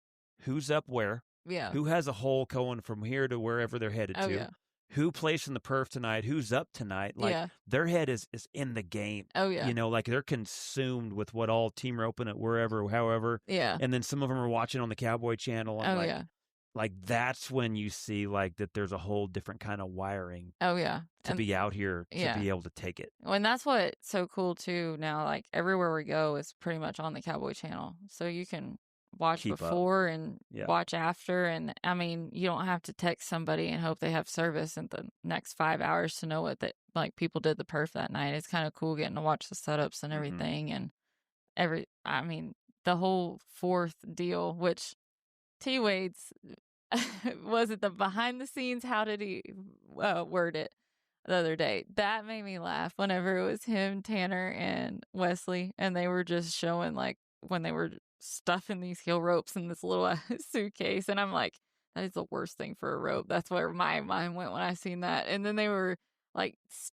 Speaker 5: who's up where,
Speaker 6: Yeah.
Speaker 5: who has a hole going from here to wherever they're headed
Speaker 6: Oh,
Speaker 5: to,
Speaker 6: yeah.
Speaker 5: who plays in the perf tonight, who's up tonight. Like,
Speaker 6: Yeah.
Speaker 5: their head is in the game.
Speaker 6: Oh, yeah.
Speaker 5: Like they're consumed with what all team are open at wherever, however.
Speaker 6: Yeah.
Speaker 5: And then some of them are watching on the Cowboy channel.
Speaker 6: Oh, yeah.
Speaker 5: Like that's when you see like that there's a whole different kind of wiring
Speaker 6: Oh, yeah.
Speaker 5: to be out here to
Speaker 6: Yeah.
Speaker 5: be able to take it.
Speaker 6: And that's what's so cool too now, like everywhere we go is pretty much on the Cowboy channel. So you can watch
Speaker 5: Keep up.
Speaker 6: before and
Speaker 5: Yeah.
Speaker 6: watch after. And I mean, you don't have to text somebody and hope they have service in the next 5 hours to know what like people did the perf that night. It's kind of cool getting to watch the setups and everything. And I mean, the whole fourth deal, which T-Wade's, was it the behind the scenes? How did he word it the other day? That made me laugh whenever it was him, Tanner, and Wesley, and they were just showing like when they were stuffing these heel ropes in this little suitcase, and I'm like, that is the worst thing for a rope. That's where my mind went when I seen that. And then they were like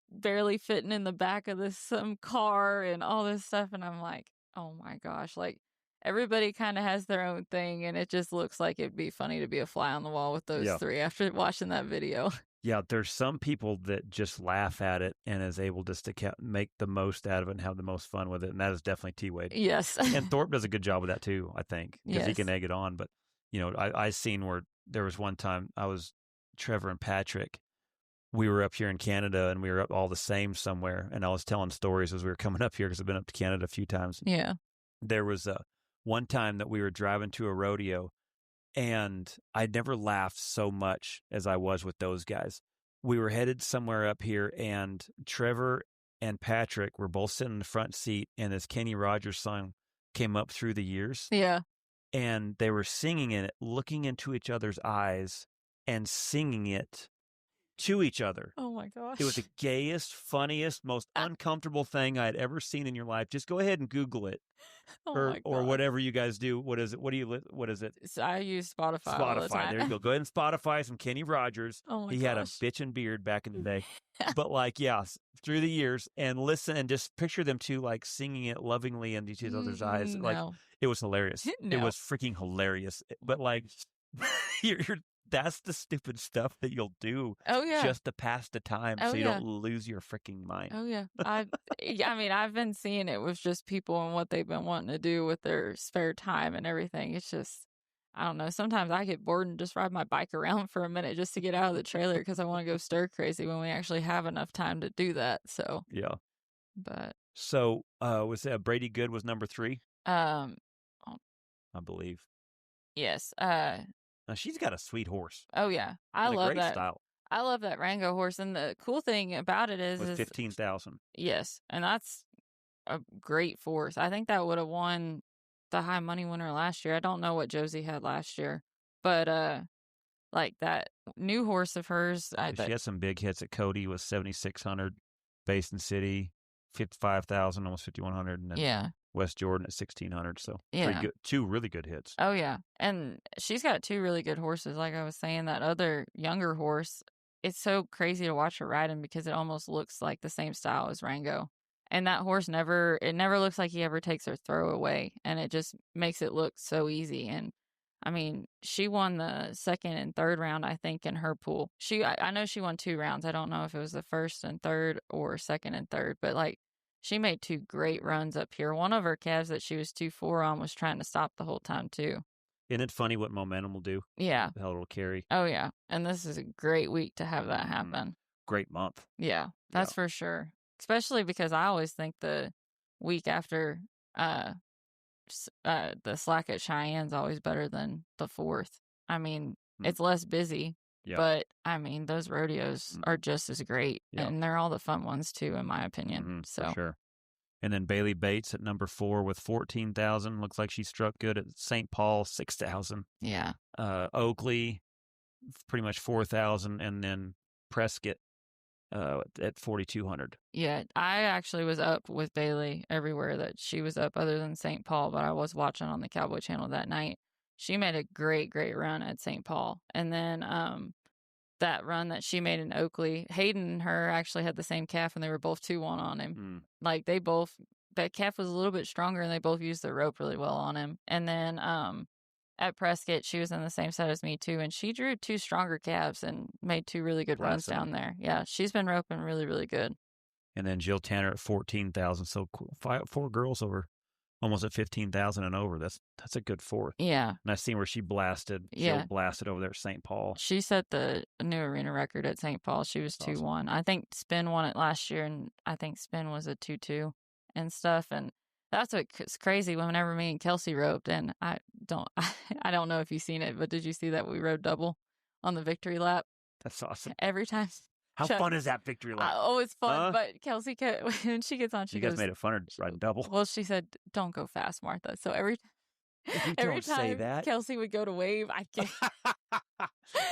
Speaker 6: barely fitting in the back of some car and all this stuff, and I'm like, oh my gosh, like everybody kind of has their own thing, and it just looks like it'd be funny to be a fly on the wall with those three after watching that video.
Speaker 5: Yeah, there's some people that just laugh at it and is able just to make the most out of it and have the most fun with it, and that is definitely T-Wade.
Speaker 6: Yes.
Speaker 5: And Thorpe does a good job with that too, I think, because he can egg it on. But, I seen where there was one time Trevor and Patrick, we were up here in Canada and we were up all the same somewhere, and I was telling stories as we were coming up here because I've been up to Canada a few times.
Speaker 6: Yeah.
Speaker 5: There was one time that we were driving to a rodeo, and I'd never laughed so much as I was with those guys. We were headed somewhere up here, and Trevor and Patrick were both sitting in the front seat, and this Kenny Rogers song came up through the years.
Speaker 6: Yeah.
Speaker 5: And they were singing it, looking into each other's eyes and singing it to each other.
Speaker 6: Oh my gosh.
Speaker 5: It was the gayest, funniest, most uncomfortable thing I had ever seen in your life. Just go ahead and Google it. Or whatever you guys do. What is it? What is it?
Speaker 6: So I use Spotify all the time.
Speaker 5: There you go. Go ahead and Spotify some Kenny Rogers.
Speaker 6: Oh my
Speaker 5: He had a bitchin' beard back in the day. But through the years, and listen and just picture them two like singing it lovingly into each other's eyes. Like it was hilarious.
Speaker 6: No.
Speaker 5: It was freaking hilarious. But like that's the stupid stuff that you'll do.
Speaker 6: Oh yeah.
Speaker 5: Just to pass the time so you don't lose your freaking mind.
Speaker 6: Oh yeah. I mean, I've been seeing it with just people and what they've been wanting to do with their spare time and everything. It's just, I don't know. Sometimes I get bored and just ride my bike around for a minute just to get out of the trailer because I want to go stir crazy when we actually have enough time to do that. So
Speaker 5: yeah.
Speaker 6: But
Speaker 5: so was that Brady Good was number 3? I believe.
Speaker 6: Yes.
Speaker 5: Now, she's got a sweet horse.
Speaker 6: Oh yeah, I love
Speaker 5: great
Speaker 6: that
Speaker 5: style.
Speaker 6: I love that Rango horse, and the cool thing about it is
Speaker 5: 15,000.
Speaker 6: Yes, and that's a great force. I think that would have won the high money winner last year. I don't know what Josie had last year, but like that new horse of hers,
Speaker 5: she had some big hits at Cody with 7,600, Basin City 55,000, almost 5,100, and then West Jordan at 1,600. So pretty good, 2 really good hits.
Speaker 6: Oh yeah, and she's got 2 really good horses. Like I was saying, that other younger horse, it's so crazy to watch her ride him because it almost looks like the same style as Rango. And that horse never looks like he ever takes her throw away, and it just makes it look so easy. And I mean, she won the 2nd and 3rd round, I think, in her pool. I know she won 2 rounds. I don't know if it was the 1st and 3rd or 2nd and 3rd, but like she made 2 great runs up here. One of her calves that she was 2-4 on was trying to stop the whole time too.
Speaker 5: Isn't it funny what momentum will do?
Speaker 6: Yeah.
Speaker 5: How it'll carry.
Speaker 6: Oh yeah, and this is a great week to have that happen.
Speaker 5: Great month.
Speaker 6: Yeah, that's for sure. Especially because I always think the week after the slack at Cheyenne's always better than the 4th. I mean, it's less busy, but I mean, those rodeos are just as great, and they're all the fun ones too, in my opinion. So
Speaker 5: for sure. And then Bailey Bates at number 4 with 14,000. Looks like she struck good at St. Paul, 6,000.
Speaker 6: Yeah.
Speaker 5: Oakley, pretty much 4,000, and then Prescott at 4,200.
Speaker 6: Yeah, I actually was up with Bailey everywhere that she was up other than St. Paul, but I was watching on the Cowboy Channel that night. She made a great run at St. Paul. And then that run that she made in Oakley, Hayden and her actually had the same calf, and they were both 2-1 on him. Like, that calf was a little bit stronger, and they both used the rope really well on him. And then at Prescott, she was in the same set as me too, and she drew 2 stronger calves and made 2 really good runs down there. Yeah, she's been roping really good.
Speaker 5: And then Jill Tanner at 14,000. So 4 girls over, almost at 15,000 and over. That's a good 4th.
Speaker 6: Yeah.
Speaker 5: And I seen where she blasted.
Speaker 6: Yeah.
Speaker 5: Jill blasted over there at St. Paul.
Speaker 6: She set the new arena record at St. Paul. She was 2-1. Awesome. I think Spin won it last year, and I think Spin was a 2-2 and stuff. And that's what's crazy. Whenever me and Kelsey roped, and I don't know if you've seen it, but did you see that we rode double on the victory lap?
Speaker 5: That's awesome.
Speaker 6: Every time.
Speaker 5: How fun is that victory lap?
Speaker 6: Oh, it's fun. But Kelsey, when she gets on, she goes,
Speaker 5: you guys made it funner riding double.
Speaker 6: Well, she said, "Don't go fast, Martha." So every time
Speaker 5: say that.
Speaker 6: Kelsey would go to wave, I can't.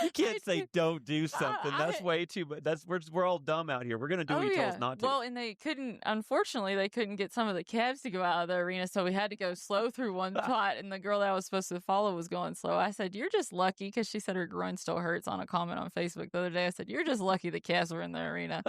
Speaker 5: You can't say don't do something. That's way too. But we're all dumb out here. We're gonna do what he tells us not to.
Speaker 6: Well, and unfortunately, they couldn't get some of the calves to go out of the arena, so we had to go slow through one spot. And the girl that I was supposed to follow was going slow. I said, "You're just lucky," because she said her groin still hurts on a comment on Facebook the other day. I said, "You're just lucky the calves were in the arena."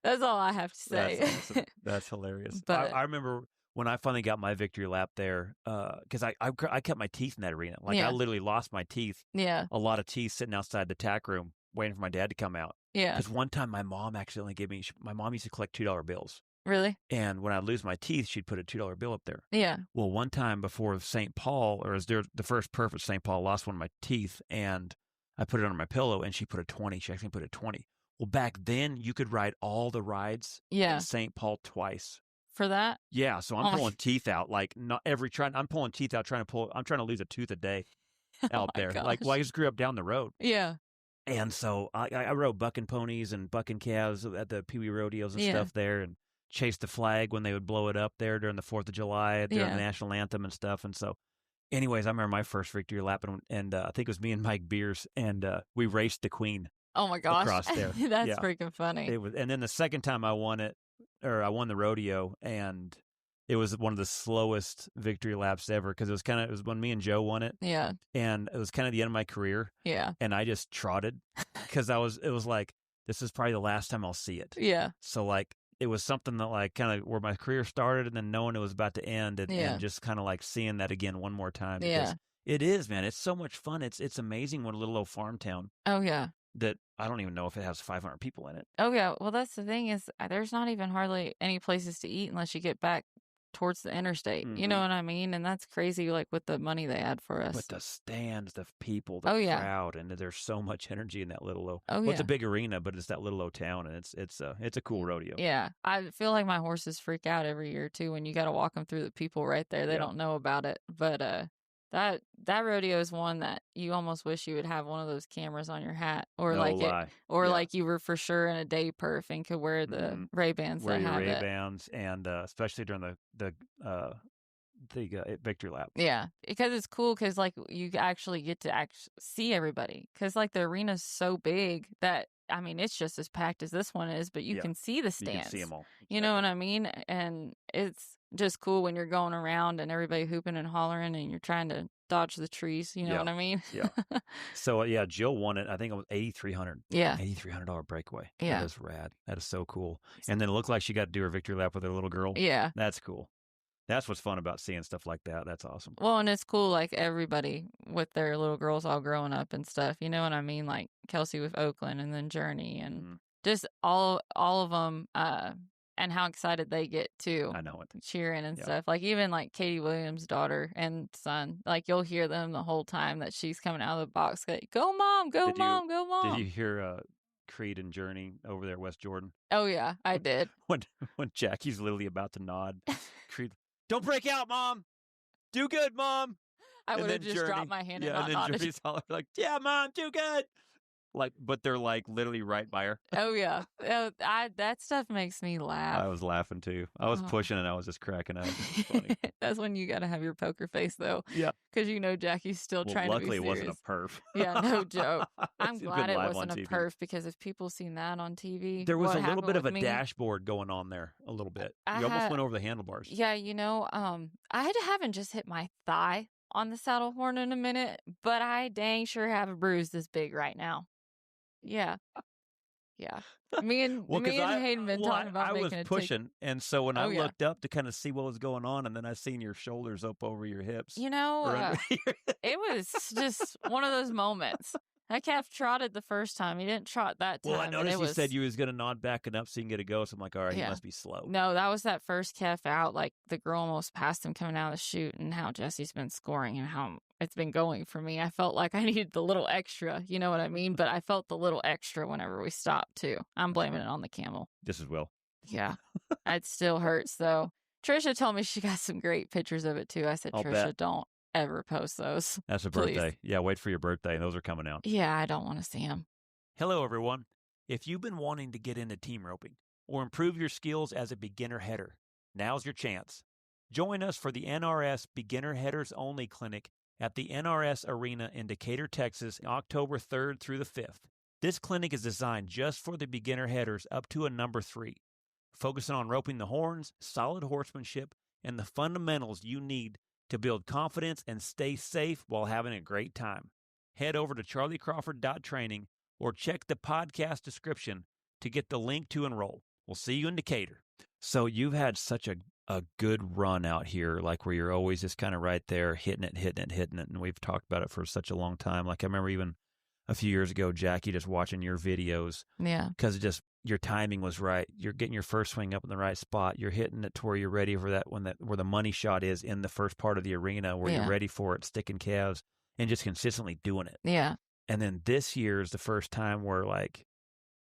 Speaker 6: That's all I have to say.
Speaker 5: That's awesome. That's hilarious.
Speaker 6: But
Speaker 5: I remember when I finally got my victory lap there, because I kept my teeth in that arena. Like, I literally lost my teeth.
Speaker 6: Yeah.
Speaker 5: A lot of teeth sitting outside the tack room waiting for my dad to come out.
Speaker 6: Yeah.
Speaker 5: Because one time my mom accidentally gave me, my mom used to collect $2 bills.
Speaker 6: Really?
Speaker 5: And when I'd lose my teeth, she'd put a $2 bill up there.
Speaker 6: Yeah.
Speaker 5: Well, one time before St. Paul, or as the first perf at St. Paul, lost one of my teeth, and I put it under my pillow, and she put a 20. She actually put a 20. Well, back then, you could ride all the rides in St. Paul twice.
Speaker 6: For that?
Speaker 5: Yeah, so I'm pulling teeth out, like not I'm pulling teeth out I'm trying to lose a tooth a day out there.
Speaker 6: Gosh.
Speaker 5: Like, well, I just grew up down the road.
Speaker 6: Yeah.
Speaker 5: And so I rode bucking ponies and bucking calves at the Pee Wee rodeos and stuff there, and chased the flag when they would blow it up there during the 4th of July, during the national anthem and stuff. And so anyways, I remember my first victory lap, and I think it was me and Mike Beers, and we raced the Queen.
Speaker 6: Oh my gosh.
Speaker 5: Across there.
Speaker 6: That's freaking funny.
Speaker 5: It was, and then the second time I won the rodeo, and it was one of the slowest victory laps ever, because it was when me and Joe won it.
Speaker 6: Yeah.
Speaker 5: And it was kind of the end of my career.
Speaker 6: Yeah.
Speaker 5: And I just trotted, because it was like, this is probably the last time I'll see it.
Speaker 6: Yeah.
Speaker 5: So like, it was something that like kind of where my career started, and then knowing it was about to end, and just kind of like seeing that again one more time. Because it is, man. It's so much fun. It's amazing what a little old farm town.
Speaker 6: Oh yeah.
Speaker 5: That I don't even know if it has 500 people in it.
Speaker 6: Oh yeah. Well, that's the thing, is there's not even hardly any places to eat unless you get back towards the interstate. Mm-hmm. You know what I mean? And that's crazy, like with the money they add for us.
Speaker 5: But the stands, the people, the crowd, and there's so much energy in that little old.
Speaker 6: Oh,
Speaker 5: it's a big arena, but it's that little old town, and it's a cool rodeo.
Speaker 6: Yeah, I feel like my horses freak out every year too when you got to walk them through the people right there. They don't know about it, but that rodeo is one that you almost wish you would have one of those cameras on your hat, or like you were for sure in a day perf and could wear the Ray-Bans.
Speaker 5: Wear your Ray-Bans, and especially during the victory lap.
Speaker 6: Yeah, because it's cool, because like you actually get to see everybody, because like the arena's so big that, I mean, it's just as packed as this one is, but you can see the stands.
Speaker 5: You can see them all. Exactly.
Speaker 6: You know what I mean? And it's just cool when you're going around and everybody hooping and hollering, and you're trying to dodge the trees. You know what I mean?
Speaker 5: Yeah. So Jill won it. I think it was $8,300.
Speaker 6: Yeah.
Speaker 5: $8,300 breakaway.
Speaker 6: Yeah.
Speaker 5: That is rad. That is so cool. And then it looked like she got to do her victory lap with her little girl.
Speaker 6: Yeah.
Speaker 5: That's cool. That's what's fun about seeing stuff like that. That's awesome.
Speaker 6: Well, and it's cool, like everybody with their little girls all growing up and stuff. You know what I mean? Like Kelsey with Oakland, and then Journey, and just all of them, and how excited they get too.
Speaker 5: I know it.
Speaker 6: Cheering and stuff. Like even like Katie Williams' daughter and son, like you'll hear them the whole time that she's coming out of the box. Like, go mom, go mom, go mom.
Speaker 5: Did you hear Creed and Journey over there at West Jordan?
Speaker 6: Oh yeah, I did.
Speaker 5: When Jackie's literally about to nod, Creed, don't break out, Mom. Do good, Mom.
Speaker 6: I would have just dropped my hand and not
Speaker 5: nodded. And then Journey's holler like, yeah, Mom, do good. But they're like literally right by her.
Speaker 6: Oh yeah, that stuff makes me laugh.
Speaker 5: I was laughing too. I was pushing and I was just cracking up. It was funny.
Speaker 6: That's when you got to have your poker face though.
Speaker 5: Yeah,
Speaker 6: because Jackie's still trying to be serious.
Speaker 5: Luckily, it wasn't a perf.
Speaker 6: Yeah, no joke. I'm
Speaker 5: It's
Speaker 6: glad
Speaker 5: been
Speaker 6: it
Speaker 5: live
Speaker 6: wasn't
Speaker 5: on
Speaker 6: a
Speaker 5: TV.
Speaker 6: perf because if people seen that on TV,
Speaker 5: There was
Speaker 6: what
Speaker 5: a little
Speaker 6: happened
Speaker 5: bit of a
Speaker 6: with me-
Speaker 5: dashboard going on there, a little bit.
Speaker 6: I
Speaker 5: You almost
Speaker 6: had-
Speaker 5: went over the handlebars.
Speaker 6: Yeah, I haven't just hit my thigh on the saddle horn in a minute, but I dang sure have a bruise this big right now. Yeah. Yeah. Me and Hayden been talking about making
Speaker 5: I
Speaker 6: a
Speaker 5: was pushing, and so when I
Speaker 6: Oh, yeah.
Speaker 5: looked up to kind of see what was going on, and then I seen your shoulders up over your hips.
Speaker 6: You
Speaker 5: or
Speaker 6: know,
Speaker 5: under your-
Speaker 6: it was just one of those moments. That calf trotted the first time. He didn't trot that time.
Speaker 5: Well, I
Speaker 6: and
Speaker 5: noticed
Speaker 6: it
Speaker 5: you
Speaker 6: was,
Speaker 5: said you was going to nod backing up so you can get a go, so I'm like, all right, he
Speaker 6: Yeah.
Speaker 5: must be slow.
Speaker 6: No, that was that first calf out. Like the girl almost passed him coming out of the chute, and how Jesse's been scoring and how it's been going for me. I felt like I needed the little extra, you know what I mean? But I felt the little extra whenever we stopped too. I'm blaming it on the camel.
Speaker 5: This is Will.
Speaker 6: Yeah, it still hurts though. Trisha told me she got some great pictures of it too. I said,
Speaker 5: I'll
Speaker 6: Trisha,
Speaker 5: bet.
Speaker 6: don't ever post those.
Speaker 5: That's a
Speaker 6: Please.
Speaker 5: birthday. Yeah, wait for your birthday. Those are coming out.
Speaker 6: Yeah, I don't want to see him.
Speaker 5: Hello, everyone. If you've been wanting to get into team roping or improve your skills as a beginner header, now's your chance. Join us for the NRS Beginner Headers Only Clinic at the NRS Arena in Decatur, Texas, October 3rd through the 5th. This clinic is designed just for the beginner headers up to a number 3, focusing on roping the horns, solid horsemanship, and the fundamentals you need to build confidence and stay safe while having a great time. Head over to charlycrawford.training or check the podcast description to get the link to enroll. We'll see you in Decatur. So you've had such a good run out here, like where you're always just kind of right there, hitting it. And we've talked about it for such a long time. Like I remember even a few years ago, Jackie, just watching your videos.
Speaker 6: Yeah.
Speaker 5: Because your timing was right. You're getting your first swing up in the right spot. You're hitting it to where you're ready for that, where the money shot is in the first part of the arena, where
Speaker 6: Yeah.
Speaker 5: you're ready for it, sticking calves, and just consistently doing it.
Speaker 6: Yeah.
Speaker 5: And then this year is the first time where like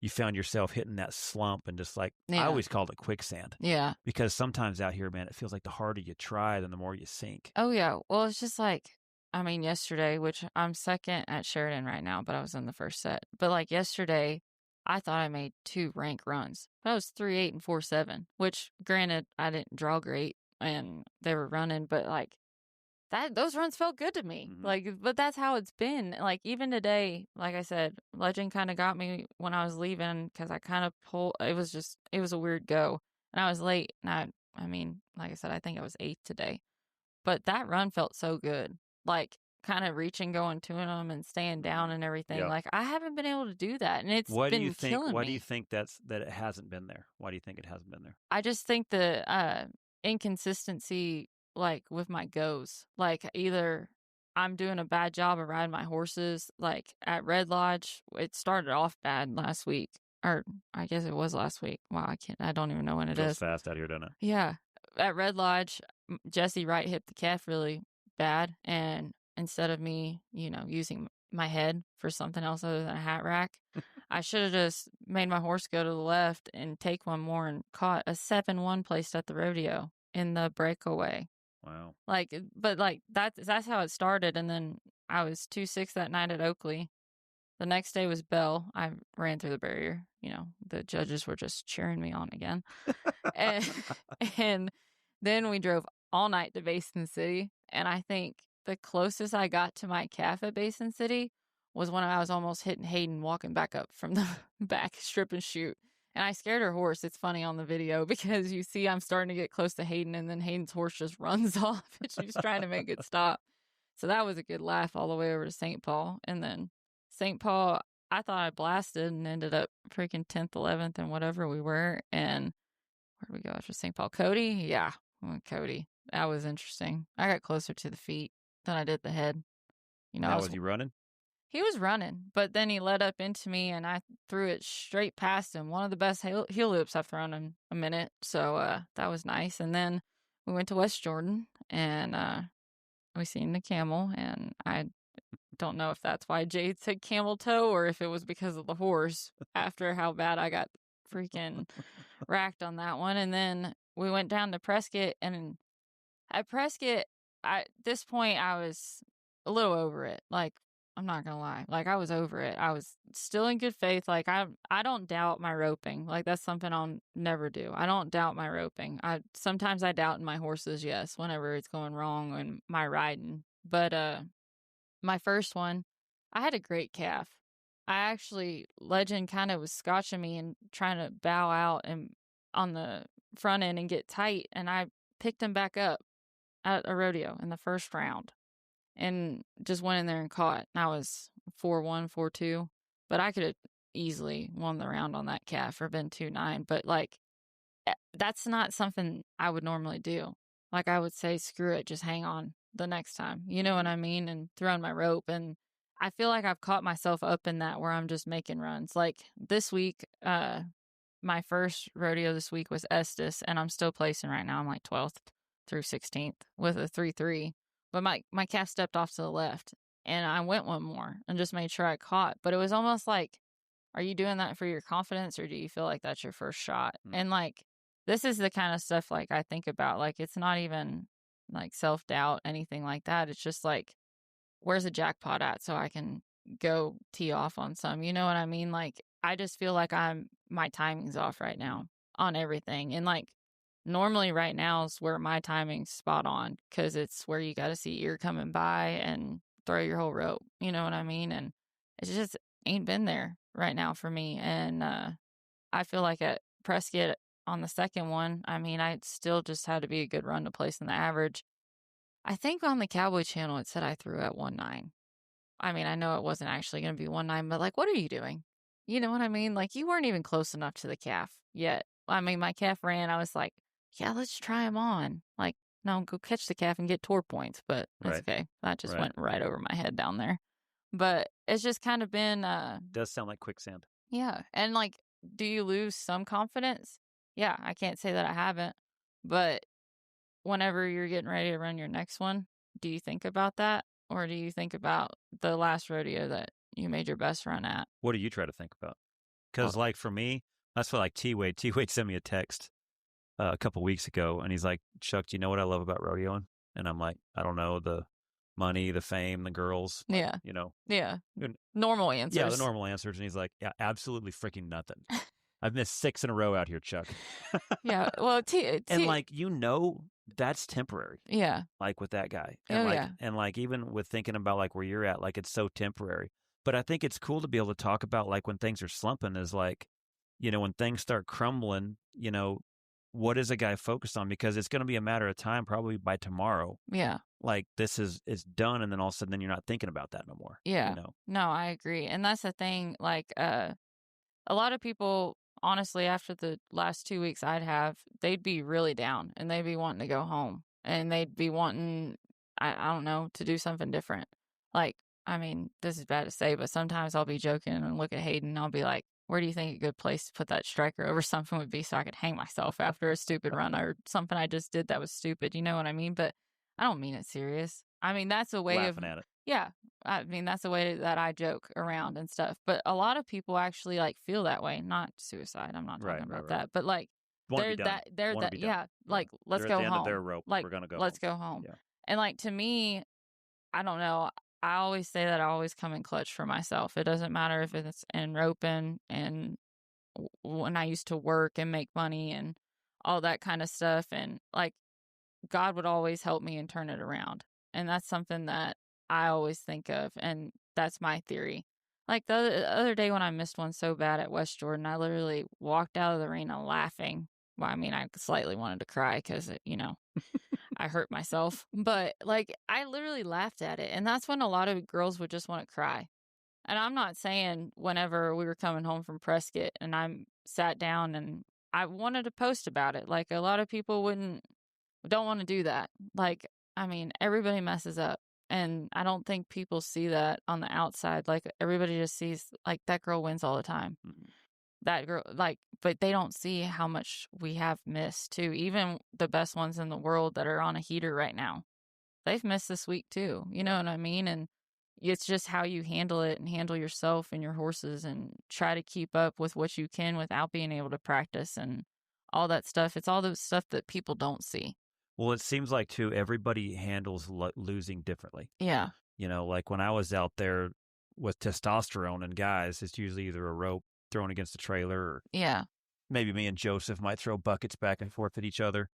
Speaker 5: you found yourself hitting that slump and just like, I
Speaker 6: Yeah.
Speaker 5: always called it quicksand.
Speaker 6: Yeah.
Speaker 5: Because sometimes out here, man, it feels like the harder you try, then the more you sink.
Speaker 6: Oh, yeah. Well, it's just like, yesterday, which I'm second at Sheridan right now, but I was in the first set. But like yesterday, I thought I made 2 rank runs. That was 3.8 and 4.7, which granted, I didn't draw great and they were running, but like those runs felt good to me.
Speaker 5: Mhm.
Speaker 6: Like, but that's how it's been. Like even today, like I said, Legend kind of got me when I was leaving because I kind of pulled, it was a weird go and I was late. And like I said, I think I was 8th today, but that run felt so good. Like kind of reaching, going to them and staying down and everything.
Speaker 5: Yeah.
Speaker 6: Like I haven't been able to do that. And it's
Speaker 5: Why do
Speaker 6: been
Speaker 5: you think?
Speaker 6: killing
Speaker 5: Why
Speaker 6: me.
Speaker 5: do you think that it hasn't been there? Why do you think it hasn't been there?
Speaker 6: I just think the inconsistency, like with my goes, like either I'm doing a bad job of riding my horses. Like at Red Lodge, it started off bad last week, or I guess it was last week. Wow, I don't even know when it
Speaker 5: Feels
Speaker 6: is.
Speaker 5: fast out here, doesn't it?
Speaker 6: Yeah, at Red Lodge, Jesse Wright hit the calf really bad, and instead of me, using my head for something else other than a hat rack, I should have just made my horse go to the left and take one more and caught a 7-1 placed at the rodeo in the breakaway.
Speaker 5: Wow.
Speaker 6: That's how it started, and then I was 2-6 that night at Oakley. The next day was Bell. I ran through the barrier. The judges were just cheering me on again, and then we drove all night to Basin City, and I think the closest I got to my calf at Basin City was when I was almost hitting Hayden walking back up from the back strip and shoot. And I scared her horse. It's funny on the video because you see I'm starting to get close to Hayden, and then Hayden's horse just runs off and she's trying to make it stop. So that was a good laugh all the way over to St. Paul. And then St. Paul, I thought I blasted and ended up freaking 10th, 11th, and whatever we were. And where did we go after St. Paul? Cody? Yeah, I went Cody. That was interesting. I got closer to the feet than I did the head.
Speaker 5: Was he running?
Speaker 6: He was running, but then he led up into me, and I threw it straight past him. One of the best heel loops I've thrown in a minute, so that was nice. And then we went to West Jordan, and we seen the camel, and I don't know if that's why Jade said camel toe or if it was because of the horse after how bad I got freaking racked on that one. And then we went down to Prescott, and at Prescott, at this point, I was a little over it. Like, I'm not gonna lie. Like, I was over it. I was still in good faith. Like, I don't doubt my roping. Like, that's something I'll never do. I don't doubt my roping. Sometimes I doubt in my horses, yes, whenever it's going wrong and my riding. But my first one, I had a great calf. Legend kind of was scotching me and trying to bow out and on the front end and get tight, and I picked him back up at a rodeo in the first round and just went in there and caught. I was 4-1, 4-2, but I could have easily won the round on that calf or been 2-9. But like, that's not something I would normally do. Like, I would say, screw it, just hang on the next time. You know what I mean? And throwing my rope. And I feel like I've caught myself up in that where I'm just making runs. Like this week, my first rodeo this week was Estes, and I'm still placing right now. I'm like 12th through 16th with a 3-3. But my calf stepped off to the left, and I went one more and just made sure I caught. But it was almost like, are you doing that for your confidence, or do you feel like that's your first shot? And like, this is the kind of stuff like I think about. Like, it's not even like self-doubt, anything like that. It's just like, where's the jackpot at so I can go tee off on some? You know what I mean? Like, I just feel like my timing's off right now on everything. And like, normally right now is where my timing's spot on, because it's where you got to see ear coming by and throw your whole rope. You know what I mean? And it just ain't been there right now for me. And I feel like at Prescott on the second one, I mean, I still just had to be a good run to place in the average. I think on the Cowboy channel, it said I threw at 1-9. I mean, I know it wasn't actually going to be 1-9, but like, what are you doing? You know what I mean? Like, you weren't even close enough to the calf yet. I mean, my calf ran. I was like, yeah, let's try him on. Like, no, go catch the calf and get tour points. But that's okay. That just went right over my head down there. But it's just kind of been...
Speaker 5: does sound like quicksand.
Speaker 6: Yeah. And like, do you lose some confidence? Yeah, I can't say that I haven't. But whenever you're getting ready to run your next one, do you think about that? Or do you think about the last rodeo that you made your best run at?
Speaker 5: What do you try to think about? Because like for me, that's what like T-Wade sent me a text a couple weeks ago, and he's like, Chuck, do you know what I love about rodeoing? And I'm like, I don't know, the money, the fame, the girls.
Speaker 6: Yeah.
Speaker 5: You know.
Speaker 6: Yeah. Normal answers.
Speaker 5: Yeah, the normal answers. And he's like, yeah, absolutely freaking nothing. I've missed 6 in a row out here, Chuck.
Speaker 6: Yeah. Well,
Speaker 5: and like, you know, that's temporary.
Speaker 6: Yeah.
Speaker 5: Like with that guy. And like, and like, even with thinking about like where you're at, like it's so temporary. But I think it's cool to be able to talk about like when things are slumping is like, you know, when things start crumbling, you know, what is a guy focused on? Because it's going to be a matter of time, probably by tomorrow.
Speaker 6: Yeah.
Speaker 5: Like this is done. And then all of a sudden, then you're not thinking about that no more.
Speaker 6: Yeah.
Speaker 5: You know?
Speaker 6: No, I agree. And that's the thing. Like, a lot of people, honestly, after the last 2 weeks they'd be really down and they'd be wanting to go home and they'd be wanting, I don't know, to do something different. Like, I mean, this is bad to say, but sometimes I'll be joking and look at Hayden and I'll be like, where do you think a good place to put that striker over something would be so I could hang myself after a stupid run or something I just did that was stupid? You know what I mean? But I don't mean it serious. I mean, that's a way
Speaker 5: laughing at it.
Speaker 6: Yeah. I mean, that's the way that I joke around and stuff. But a lot of people actually like feel that way. Not suicide. I'm not talking about that. But like, they're that, yeah. Like, let's go home. At the end of their rope. Like, we're going to go let's go home. Yeah. And like, to me, I don't know. I always say that I always come in clutch for myself. It doesn't matter if it's in roping and when I used to work and make money and all that kind of stuff. And like, God would always help me and turn it around. And that's something that I always think of. And that's my theory. Like the other day when I missed one so bad at West Jordan, I literally walked out of the arena laughing. Well, I mean, I slightly wanted to cry because, you know, I hurt myself. But like, I literally laughed at it. And that's when a lot of girls would just want to cry. And I'm not saying whenever we were coming home from Prescott and I sat down and I wanted to post about it. Like, a lot of people don't want to do that. Like, I mean, everybody messes up. And I don't think people see that on the outside. Like, everybody just sees, like, that girl wins all the time. Mm-hmm. That girl, like, but they don't see how much we have missed, too. Even the best ones in the world that are on a heater right now, they've missed this week, too. You know what I mean? And it's just how you handle it and handle yourself and your horses and try to keep up with what you can without being able to practice and all that stuff. It's all the stuff that people don't see.
Speaker 5: Well, it seems like, too, everybody handles losing differently.
Speaker 6: Yeah.
Speaker 5: You know, like when I was out there, with testosterone in guys, it's usually either a rope thrown against the trailer, or
Speaker 6: Yeah.
Speaker 5: maybe me and Joseph might throw buckets back and forth at each other.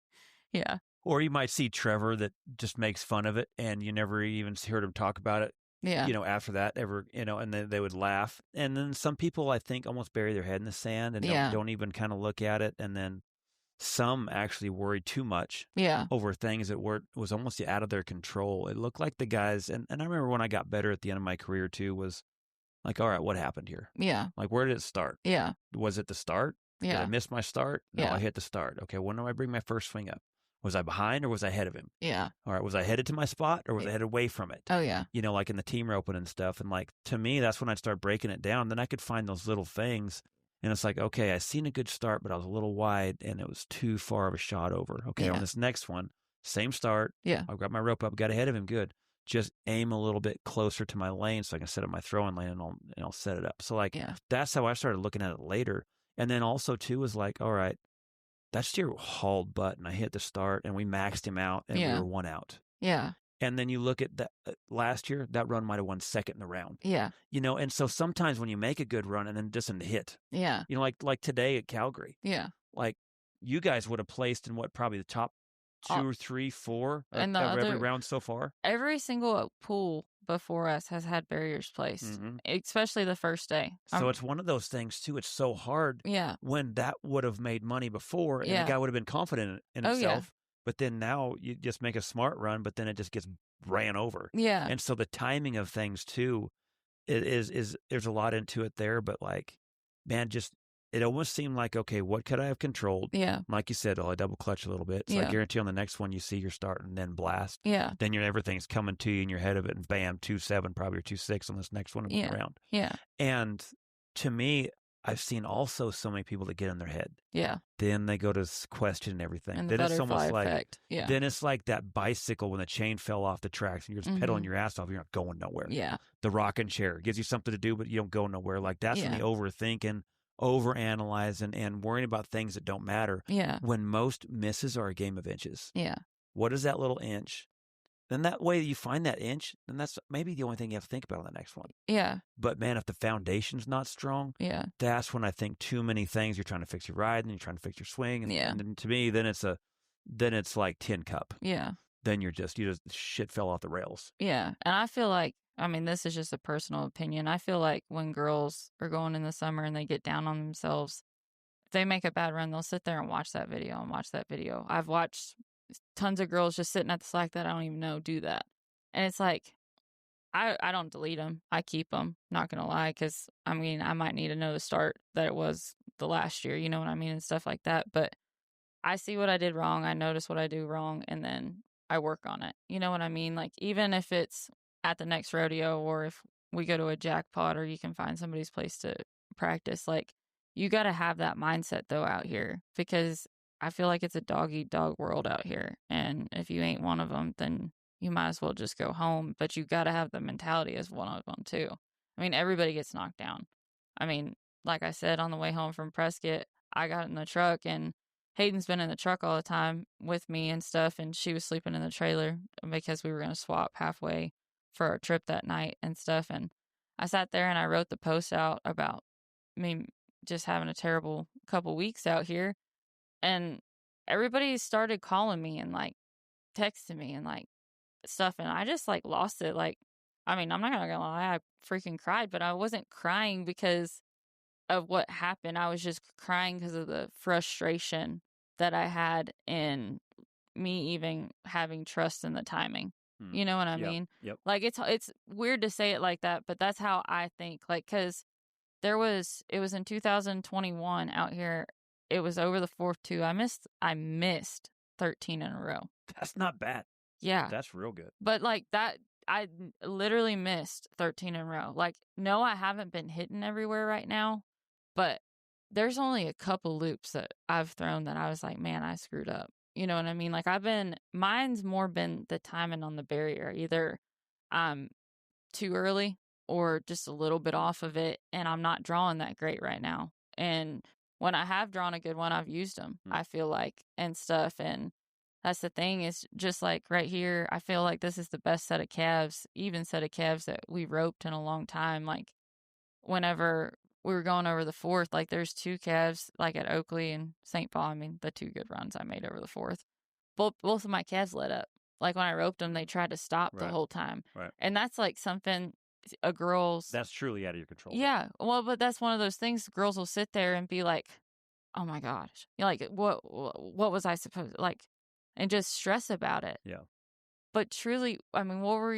Speaker 6: Yeah.
Speaker 5: Or you might see Trevor that just makes fun of it, and you never even heard him talk about it.
Speaker 6: Yeah.
Speaker 5: After that, and then they would laugh. And then some people, I think, almost bury their head in the sand and don't even kind of look at it. And then some actually worried too much over things that was almost out of their control. It looked like the guys, and I remember when I got better at the end of my career too, was like, all right, what happened here?
Speaker 6: Yeah.
Speaker 5: Like, where did it start?
Speaker 6: Yeah.
Speaker 5: Was it the start?
Speaker 6: Yeah.
Speaker 5: Did I miss my start? No,
Speaker 6: Yeah.
Speaker 5: I hit the start. Okay, when do I bring my first swing up? Was I behind or was I ahead of him?
Speaker 6: Yeah.
Speaker 5: All right, was I headed to my spot or was I headed away from it?
Speaker 6: Oh, yeah.
Speaker 5: Like in the team roping and stuff. And like, to me, that's when I'd start breaking it down. Then I could find those little things. And it's like, okay, I seen a good start, but I was a little wide and it was too far of a shot over. Okay, on this next one, same start.
Speaker 6: Yeah.
Speaker 5: I got my rope up, got ahead of him. Good. Just aim a little bit closer to my lane so I can set up my throwing lane and I'll set it up. So like, that's how I started looking at it later. And then also too was like, all right, that steer hauled butt and I hit the start and we maxed him out and we were 1 out.
Speaker 6: Yeah.
Speaker 5: And then you look at that last year, that run might have won second in the round.
Speaker 6: Yeah.
Speaker 5: And so sometimes when you make a good run and then just in the hit, like today at Calgary, like you guys would have placed in probably the top 2 or 3, 4 of every round so far.
Speaker 6: Every single pool before us has had barriers placed, especially the first day.
Speaker 5: So it's one of those things too. It's so hard when that would have made money before and the guy would have been confident in himself. But then now you just make a smart run, but then it just gets ran over.
Speaker 6: Yeah.
Speaker 5: And so the timing of things too, is there's a lot into it there. But like, man, it almost seemed like, okay, what could I have controlled?
Speaker 6: Yeah.
Speaker 5: Like you said, I double clutch a little bit. So I guarantee on the next one you see your start and then blast.
Speaker 6: Yeah.
Speaker 5: Then everything's coming to you in your head of it and bam, 2.7 probably or 2.6 on this next one round.
Speaker 6: Yeah.
Speaker 5: And to me, I've seen also so many people that get in their head.
Speaker 6: Yeah.
Speaker 5: Then they go to question everything.
Speaker 6: And the
Speaker 5: then it's almost like
Speaker 6: effect. Yeah.
Speaker 5: Then it's like that bicycle when the chain fell off the tracks and you're just pedaling your ass off. You're not going nowhere.
Speaker 6: Yeah.
Speaker 5: The rocking chair gives you something to do, but you don't go nowhere. Like that's when the overthinking, overanalyzing, and worrying about things that don't matter.
Speaker 6: Yeah.
Speaker 5: When most misses are a game of inches.
Speaker 6: Yeah.
Speaker 5: What is that little inch? Then that way you find that inch, then that's maybe the only thing you have to think about on the next one.
Speaker 6: Yeah.
Speaker 5: But man, if the foundation's not strong, that's when I think too many things. You're trying to fix your ride and you're trying to fix your swing. And, and then to me, then it's like tin cup.
Speaker 6: Yeah.
Speaker 5: Then you just shit fell off the rails.
Speaker 6: Yeah. And I feel like, this is just a personal opinion. I feel like when girls are going in the summer and they get down on themselves, if they make a bad run, they'll sit there and watch that video. I've watched tons of girls just sitting at the slack that I don't even know do that. And it's like, I don't delete them. I keep them, not going to lie, because, I might need to know to start that it was the last year, you know what I mean, and stuff like that. But I see what I did wrong. I notice what I do wrong, and then I work on it. You know what I mean? Like, even if it's at the next rodeo or if we go to a jackpot or you can find somebody's place to practice, like, you got to have that mindset, though, out here, because I feel like it's a dog-eat-dog world out here. And if you ain't one of them, then you might as well just go home. But you got to have the mentality as one of them, too. Everybody gets knocked down. Like I said, on the way home from Prescott, I got in the truck, and Hayden's been in the truck all the time with me and stuff, and she was sleeping in the trailer because we were going to swap halfway for our trip that night and stuff. And I sat there and I wrote the post out about me just having a terrible couple weeks out here. And everybody started calling me and like texting me and like stuff. And I just like lost it. Like, I'm not gonna lie, I freaking cried, but I wasn't crying because of what happened. I was just crying because of the frustration that I had in me even having trust in the timing. You know what I mean?
Speaker 5: Yep.
Speaker 6: Like, it's weird to say it like that, but that's how I think. Like, because it was in 2021 out here. It was over the 4th too. I missed 13 in a row.
Speaker 5: That's not bad.
Speaker 6: Yeah.
Speaker 5: That's real good.
Speaker 6: But like that, I literally missed 13 in a row. Like, no, I haven't been hitting everywhere right now, but there's only a couple loops that I've thrown that I was like, man, I screwed up. You know what I mean? Like, mine's more been the timing on the barrier. Either I'm too early or just a little bit off of it, and I'm not drawing that great right now. And when I have drawn a good one, I've used them, I feel like, and stuff. And that's the thing, is just like right here, I feel like this is the best set of calves, even set of calves that we roped in a long time. Like whenever we were going over the 4th, like there's 2 calves like at Oakley and St. Paul. I mean, the 2 good runs I made over the 4th. Both of my calves lit up. Like when I roped them, they tried to stop the whole time.
Speaker 5: Right.
Speaker 6: And that's like something a girl's...
Speaker 5: That's truly out of your control.
Speaker 6: Yeah. Well, but that's one of those things girls will sit there and be like, oh my gosh. You're like, what was I supposed to, like, and just stress about it.
Speaker 5: Yeah.
Speaker 6: But truly, I mean, what were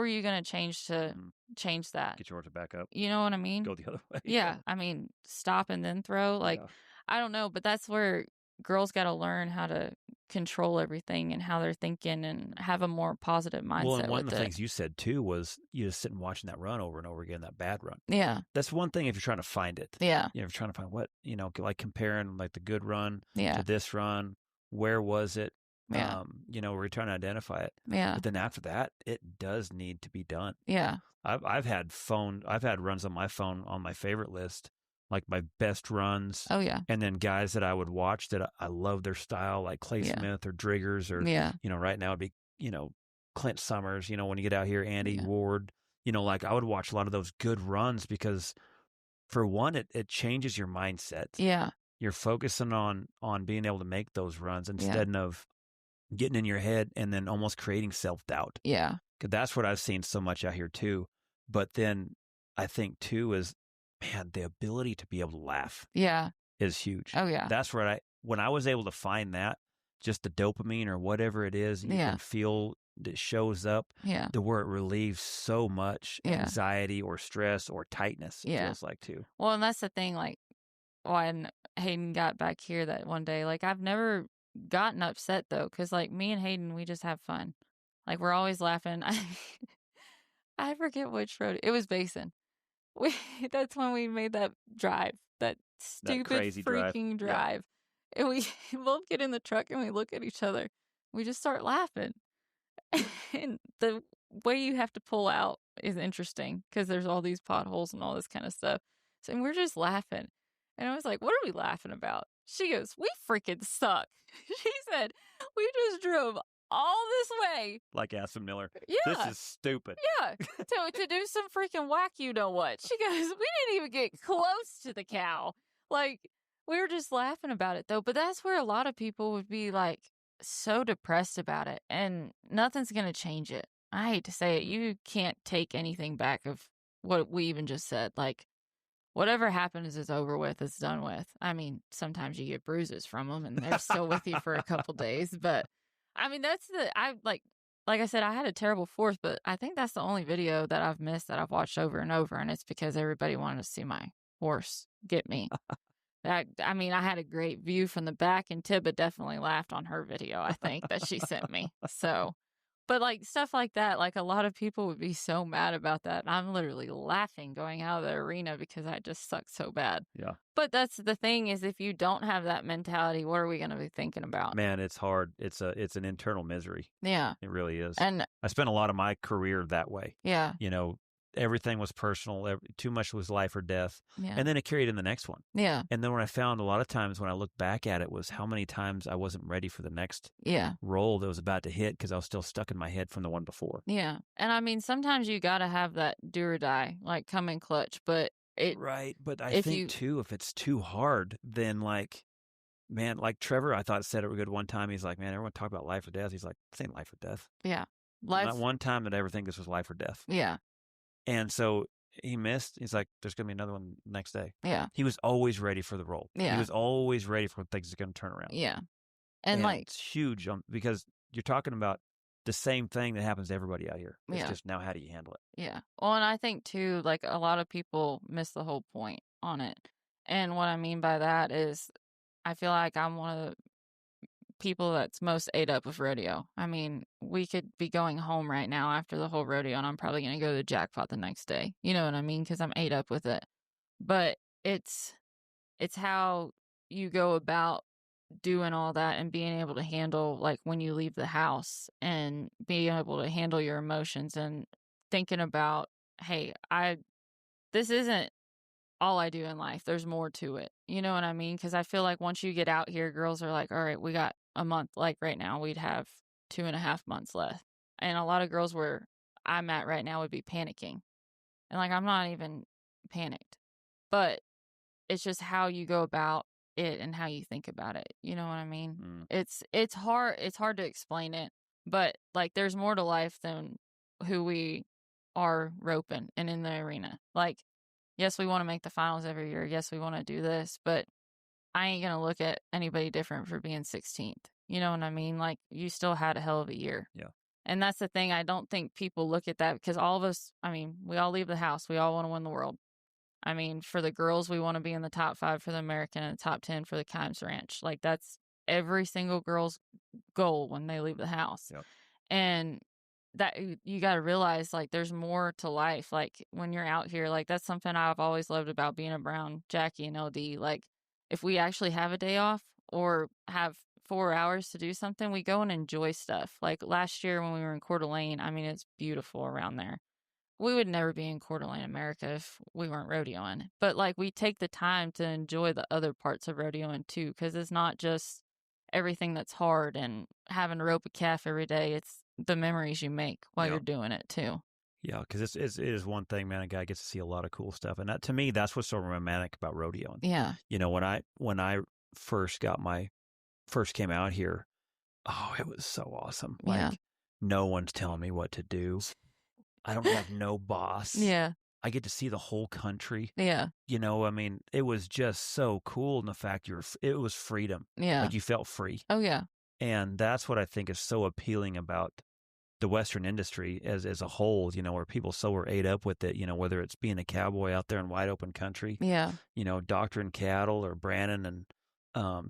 Speaker 6: you going to change to change that?
Speaker 5: Get your horse back up.
Speaker 6: You know what I mean?
Speaker 5: Go the other way.
Speaker 6: Yeah. I mean, stop and then throw. Like, I don't know, but that's where girls got to learn how to control everything and how they're thinking and have a more positive mindset.
Speaker 5: Well, and one of the things you said too was you just sitting watching that run over and over again, that bad run.
Speaker 6: Yeah.
Speaker 5: That's one thing if you're trying to find it.
Speaker 6: Yeah.
Speaker 5: You know, if you're trying to find what, you know, like comparing like the good run
Speaker 6: to
Speaker 5: this run, where was it?
Speaker 6: Yeah.
Speaker 5: You know, we're trying to identify it.
Speaker 6: Yeah.
Speaker 5: But then after that, it does need to be done.
Speaker 6: Yeah.
Speaker 5: I've had runs on my phone on my favorite list, like my best runs.
Speaker 6: Oh yeah.
Speaker 5: And then guys that I would watch that I love their style, like Clay Smith or Driggers or, you know, right now it'd be, you know, Clint Summers, you know, when you get out here, Andy Ward, you know, like I would watch a lot of those good runs because for one, it changes your mindset.
Speaker 6: Yeah.
Speaker 5: You're focusing on being able to make those runs instead of getting in your head and then almost creating self-doubt.
Speaker 6: Yeah.
Speaker 5: Because that's what I've seen so much out here too. But then I think too is, man, the ability to be able to laugh is huge.
Speaker 6: Oh yeah.
Speaker 5: That's where when I was able to find that, just the dopamine or whatever it is, you can feel that shows up to where it relieves so much anxiety or stress or tightness, it feels like too.
Speaker 6: Well, and that's the thing, like when Hayden got back here that one day, like I've never gotten upset though, because like me and Hayden, we just have fun. Like we're always laughing. I forget which road. It was Basin. That's when we made that drive, that stupid
Speaker 5: crazy
Speaker 6: freaking drive. And we both get in the truck and we look at each other. We just start laughing. And the way you have to pull out is interesting because there's all these potholes and all this kind of stuff. So we're just laughing. And I was like, what are we laughing about? She goes, we freaking suck. She said, we just drove all this way.
Speaker 5: Like Aston Miller.
Speaker 6: Yeah.
Speaker 5: This is stupid.
Speaker 6: Yeah. To do some freaking whack, you know what? She goes, we didn't even get close to the cow. Like, we were just laughing about it, though. But that's where a lot of people would be, like, so depressed about it. And nothing's going to change it. I hate to say it. You can't take anything back of what we even just said. Like, whatever happens is over with. It's done with. I mean, sometimes you get bruises from them, and they're still with you for a couple days. But, I mean, like I said, I had a terrible 4th, but I think that's the only video that I've missed that I've watched over and over, and it's because everybody wanted to see my horse get me. I mean, I had a great view from the back, and Tibba definitely laughed on her video, I think, that she sent me. So, but like stuff like that, like a lot of people would be so mad about that. And I'm literally laughing going out of the arena because I just suck so bad.
Speaker 5: Yeah.
Speaker 6: But that's the thing is if you don't have that mentality, what are we going to be thinking about?
Speaker 5: Man, it's hard. It's an internal misery.
Speaker 6: Yeah.
Speaker 5: It really is.
Speaker 6: And
Speaker 5: I spent a lot of my career that way.
Speaker 6: Yeah.
Speaker 5: You know, everything was personal. Too much was life or death.
Speaker 6: Yeah.
Speaker 5: And then it carried in the next one.
Speaker 6: Yeah.
Speaker 5: And then when I found a lot of times when I look back at it was how many times I wasn't ready for the next roll that was about to hit because I was still stuck in my head from the one before.
Speaker 6: Yeah. And I mean, sometimes you got to have that do or die, like come in clutch, but
Speaker 5: Right. But I think too, if it's too hard, then like, man, like Trevor, I thought said it good one time. He's like, man, everyone talk about life or death. He's like, this ain't life or death.
Speaker 6: Yeah.
Speaker 5: Not one time did I ever think this was life or death.
Speaker 6: Yeah.
Speaker 5: And so he missed. He's like, there's going to be another one next day.
Speaker 6: Yeah.
Speaker 5: He was always ready for the roll.
Speaker 6: Yeah.
Speaker 5: He was always ready for things are going to turn around.
Speaker 6: Yeah. And like,
Speaker 5: it's huge because you're talking about the same thing that happens to everybody out here. It's
Speaker 6: Yeah.
Speaker 5: just now, how do you handle it?
Speaker 6: Yeah. Well, and I think too, like a lot of people miss the whole point on it. And what I mean by that is I feel like I'm one of the people that's most ate up with rodeo. I mean, we could be going home right now after the whole rodeo and I'm probably going to go to the jackpot the next day. You know what I mean? Because I'm ate up with it. But it's how you go about doing all that and being able to handle like when you leave the house and being able to handle your emotions and thinking about, hey, this isn't all I do in life. There's more to it. You know what I mean? Because I feel like once you get out here, girls are like, all right, we got a month. Like right now, we'd have 2.5 months left. And a lot of girls where I'm at right now would be panicking. And like, I'm not even panicked, but it's just how you go about it and how you think about it. You know what I mean? It's hard to explain it, but like there's more to life than who we are roping and in the arena. Like, yes, we want to make the finals every year. Yes, we want to do this, but I ain't going to look at anybody different for being 16th. You know what I mean? Like, you still had a hell of a year.
Speaker 5: Yeah.
Speaker 6: And that's the thing. I don't think people look at that because all of us, I mean, we all leave the house. We all want to win the world. I mean, for the girls, we want to be in the top 5 for the American and the top 10 for the Kimes Ranch. Like, that's every single girl's goal when they leave the house.
Speaker 5: Yep.
Speaker 6: And that you got to realize, like, there's more to life. Like, when you're out here, like, that's something I've always loved about being a Brown, Jackie, and LD. Like, if we actually have a day off or have 4 hours to do something, we go and enjoy stuff. Like last year when we were in Coeur d'Alene, I mean, it's beautiful around there. We would never be in Coeur d'Alene, America if we weren't rodeoing. But like, we take the time to enjoy the other parts of rodeoing too, because it's not just everything that's hard and having to rope a calf every day. It's the memories you make while you're doing it too.
Speaker 5: Yeah, because it is one thing, man. A guy gets to see a lot of cool stuff, and that, to me, that's what's so romantic about rodeoing.
Speaker 6: Yeah.
Speaker 5: You know, when I first came out here, oh, it was so awesome. Like, no one's telling me what to do. I don't have no boss.
Speaker 6: Yeah.
Speaker 5: I get to see the whole country.
Speaker 6: Yeah.
Speaker 5: You know, I mean, it was just so cool in the fact it was freedom.
Speaker 6: Yeah.
Speaker 5: Like, you felt free.
Speaker 6: Oh, yeah.
Speaker 5: And that's what I think is so appealing about the Western industry as a whole, you know, where people so are ate up with it, you know, whether it's being a cowboy out there in wide open country,
Speaker 6: Yeah.
Speaker 5: you know, doctoring cattle or branding and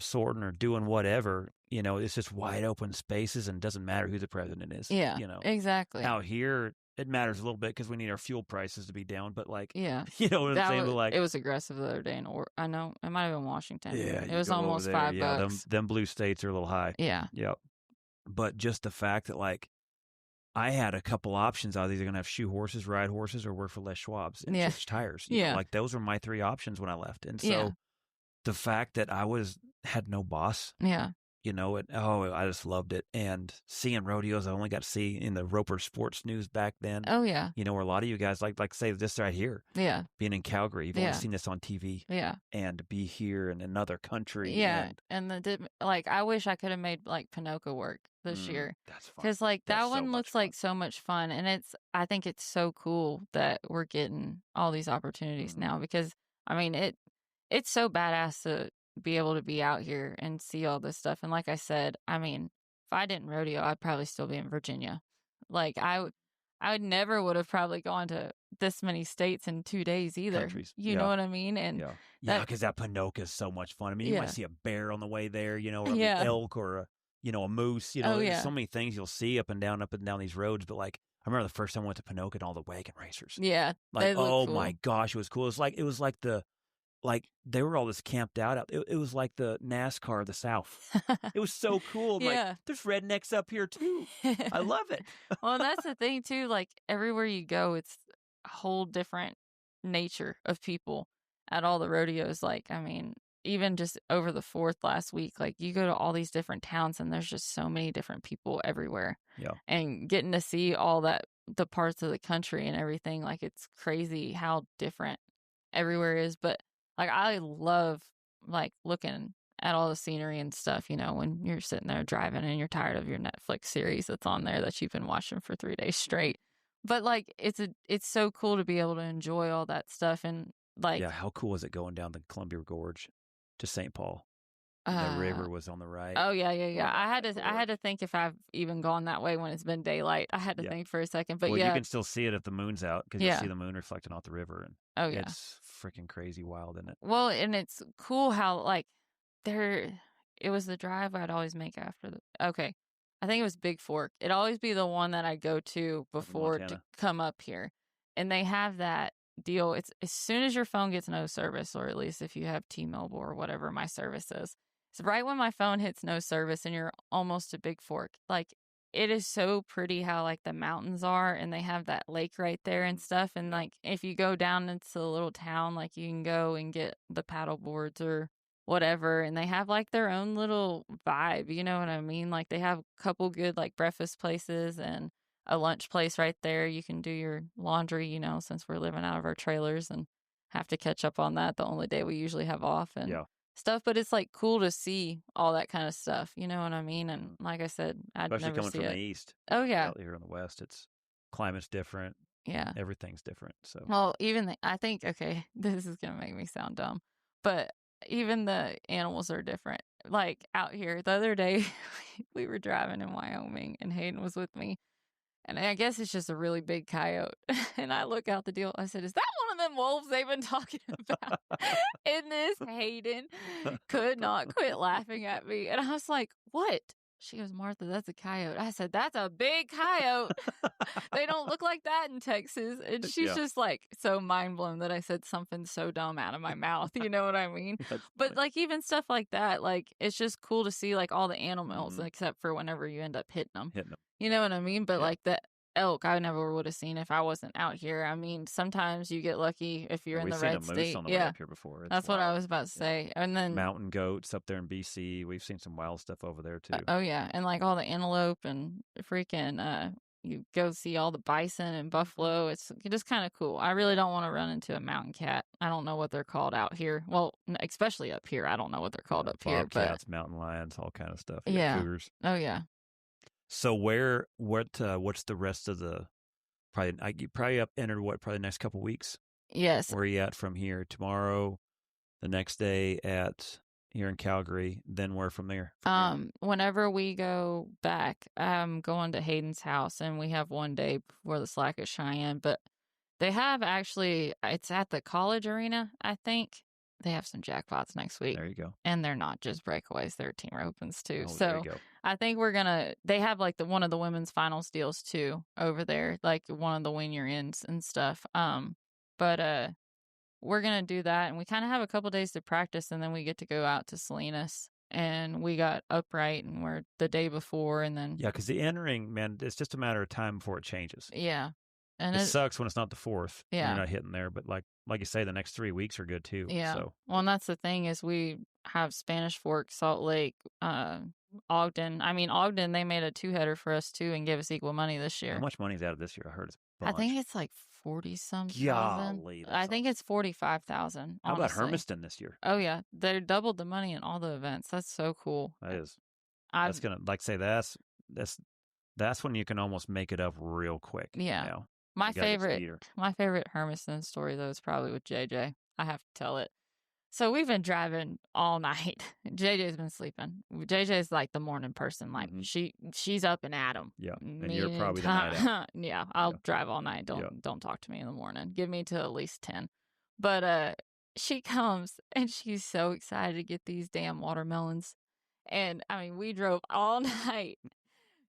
Speaker 5: sorting or doing whatever, you know, it's just wide open spaces and it doesn't matter who the president is.
Speaker 6: Yeah.
Speaker 5: You know,
Speaker 6: Exactly.
Speaker 5: out here, it matters a little bit because we need our fuel prices to be down, but like,
Speaker 6: Yeah.
Speaker 5: you know what I'm saying? But like,
Speaker 6: it was aggressive the other day, I know it might have been Washington.
Speaker 5: Yeah,
Speaker 6: it was almost $5.
Speaker 5: Yeah, them blue states are a little high.
Speaker 6: Yeah.
Speaker 5: Yep. But just the fact that like, I had a couple options. I was either going to have shoe horses, ride horses, or work for Les Schwab's and switch tires. You know, like, those were my 3 options when I left. And so the fact that I had no boss, you know, I just loved it. And seeing rodeos, I only got to see in the Roper Sports News back then.
Speaker 6: Oh, yeah.
Speaker 5: You know, where a lot of you guys like say this right here.
Speaker 6: Yeah.
Speaker 5: Being in Calgary, you've only seen this on TV.
Speaker 6: Yeah.
Speaker 5: And to be here in another country.
Speaker 6: Yeah. And like, I wish I could have made like Pinoca work this year.
Speaker 5: That's fun.
Speaker 6: Because like that
Speaker 5: That's
Speaker 6: one
Speaker 5: so
Speaker 6: looks
Speaker 5: much
Speaker 6: like so much fun. And I think it's so cool that we're getting all these opportunities now, because I mean, it's so badass to be able to be out here and see all this stuff. And like I said, I mean, if I didn't rodeo, I'd probably still be in Virginia. Like, I would never would have probably gone to this many states in 2 days either.
Speaker 5: Countries.
Speaker 6: You know what I mean? And
Speaker 5: because that Pinoca is so much fun. I mean, you might see a bear on the way there, you know, or an elk or a moose. You know, there's so many things you'll see up and down these roads. But like, I remember the first time I went to Pinoca and all the wagon racers.
Speaker 6: Yeah,
Speaker 5: like, oh
Speaker 6: cool.
Speaker 5: my gosh, it was cool. It was like they were all just camped out. It was like the NASCAR of the South. It was so cool. Like, there's rednecks up here too. I love it.
Speaker 6: Well, that's the thing too. Like, everywhere you go, it's a whole different nature of people at all the rodeos. Like, I mean, even just over the 4th last week, like, you go to all these different towns and there's just so many different people everywhere.
Speaker 5: Yeah.
Speaker 6: And getting to see all the parts of the country and everything, like, it's crazy how different everywhere is. But like, I love like looking at all the scenery and stuff, you know, when you're sitting there driving and you're tired of your Netflix series that's on there that you've been watching for 3 days straight. But like, it's so cool to be able to enjoy all that stuff. And like,
Speaker 5: how cool is it going down the Columbia Gorge to St. Paul? The river was on the right.
Speaker 6: Oh yeah. I had to think if I've even gone that way when it's been daylight. I had to think for a second, but
Speaker 5: you can still see it if the moon's out, because you'll see the moon reflecting off the river, and it's freaking crazy wild, isn't it?
Speaker 6: Well, and it's cool how like it was the drive I'd always make after I think it was Big Fork. It'd always be the one that I go to before to come up here, and they have that deal. It's as soon as your phone gets no service, or at least if you have T-Mobile or whatever my service is. It's right when my phone hits no service and you're almost to Big Fork. Like, it is so pretty how like the mountains are, and they have that lake right there and stuff. And like, if you go down into the little town, like, you can go and get the paddle boards or whatever, and they have like their own little vibe, you know what I mean? Like they have a couple good like breakfast places and a lunch place right there. You can do your laundry, you know, since we're living out of our trailers and have to catch up on that the only day we usually have off and stuff. But it's like cool to see all that kind of stuff, you know what I mean? And like I said, I'd
Speaker 5: Especially
Speaker 6: never
Speaker 5: coming
Speaker 6: see
Speaker 5: from
Speaker 6: it.
Speaker 5: the east.
Speaker 6: Oh yeah.
Speaker 5: Out here in the west, it's climate's different.
Speaker 6: Yeah.
Speaker 5: Everything's different. So
Speaker 6: well, even I think, okay, this is gonna make me sound dumb, but even the animals are different. Like out here, the other day, we were driving in Wyoming, and Hayden was with me, and I guess it's just a really big coyote. And I look out the deal. I said, "Is that one of them wolves they've been talking about?" And this Hayden could not quit laughing at me, and I was like, "What?" She goes, "Martha, that's a coyote." I said, "That's a big coyote." They don't look like that in Texas. And she's just like so mind blown that I said something so dumb out of my mouth. You know what I mean? But like even stuff like that, like it's just cool to see like all the animals, except for whenever you end up hitting them. You know what I mean? But like the elk, I never would have seen if I wasn't out here. I mean, sometimes you get lucky if you're in the red state.
Speaker 5: We've seen a moose on the way up here before.
Speaker 6: That's what I was about to say. And then
Speaker 5: mountain goats up there in BC. We've seen some wild stuff over there too.
Speaker 6: Oh yeah, and like all the antelope and freaking you go see all the bison and buffalo. It's just kind of cool. I really don't want to run into a mountain cat. I don't know what they're called out here. Well, especially up here. I don't know what they're called up here.
Speaker 5: Bobcats, mountain lions, all kind of stuff.
Speaker 6: Yeah.
Speaker 5: Cougars.
Speaker 6: Oh yeah.
Speaker 5: So what's the rest of the probably up entered probably the next couple weeks?
Speaker 6: Yes.
Speaker 5: Where are you at from here? Tomorrow, the next day here in Calgary, then where from there?
Speaker 6: Whenever we go back, I'm going to Hayden's house, and we have one day before the Slack at Cheyenne, but they have actually, it's at the college arena, I think. They have some jackpots next week.
Speaker 5: There you go.
Speaker 6: And they're not just breakaways, they're team opens too.
Speaker 5: Oh,
Speaker 6: so
Speaker 5: there you go.
Speaker 6: I think they have like one of the women's finals deals too over there, like one of the win your ins and stuff. But we're going to do that, and we kind of have a couple days to practice, and then we get to go out to Salinas, and we got upright, and we're the day before, and then...
Speaker 5: Yeah, because the entering, man, it's just a matter of time before it changes.
Speaker 6: Yeah. And
Speaker 5: it sucks when it's not the fourth.
Speaker 6: Yeah.
Speaker 5: You're not hitting there, but like you say, the next 3 weeks are good too.
Speaker 6: Yeah.
Speaker 5: So.
Speaker 6: Well, and that's the thing is we have Spanish Fork, Salt Lake, Ogden. I mean, Ogden, they made a 2-header for us too and gave us equal money this year.
Speaker 5: How much money is out of this year? I heard it's a bunch.
Speaker 6: I think it's like 40-some thousand.
Speaker 5: Golly,
Speaker 6: I think it's 45,000.
Speaker 5: How about Hermiston this year?
Speaker 6: Oh yeah, they doubled the money in all the events. That's so cool.
Speaker 5: That is. That's gonna that's when you can almost make it up real quick.
Speaker 6: Yeah.
Speaker 5: Now.
Speaker 6: My favorite Hermiston story though is probably with JJ. I have to tell it. So we've been driving all night. JJ's been sleeping. JJ's like the morning person. Like she's up and at 'em.
Speaker 5: Yeah, and you're probably the night out.
Speaker 6: Yeah, I'll drive all night. Don't talk to me in the morning. Give me to at least 10. But she comes and she's so excited to get these damn watermelons. And I mean, we drove all night.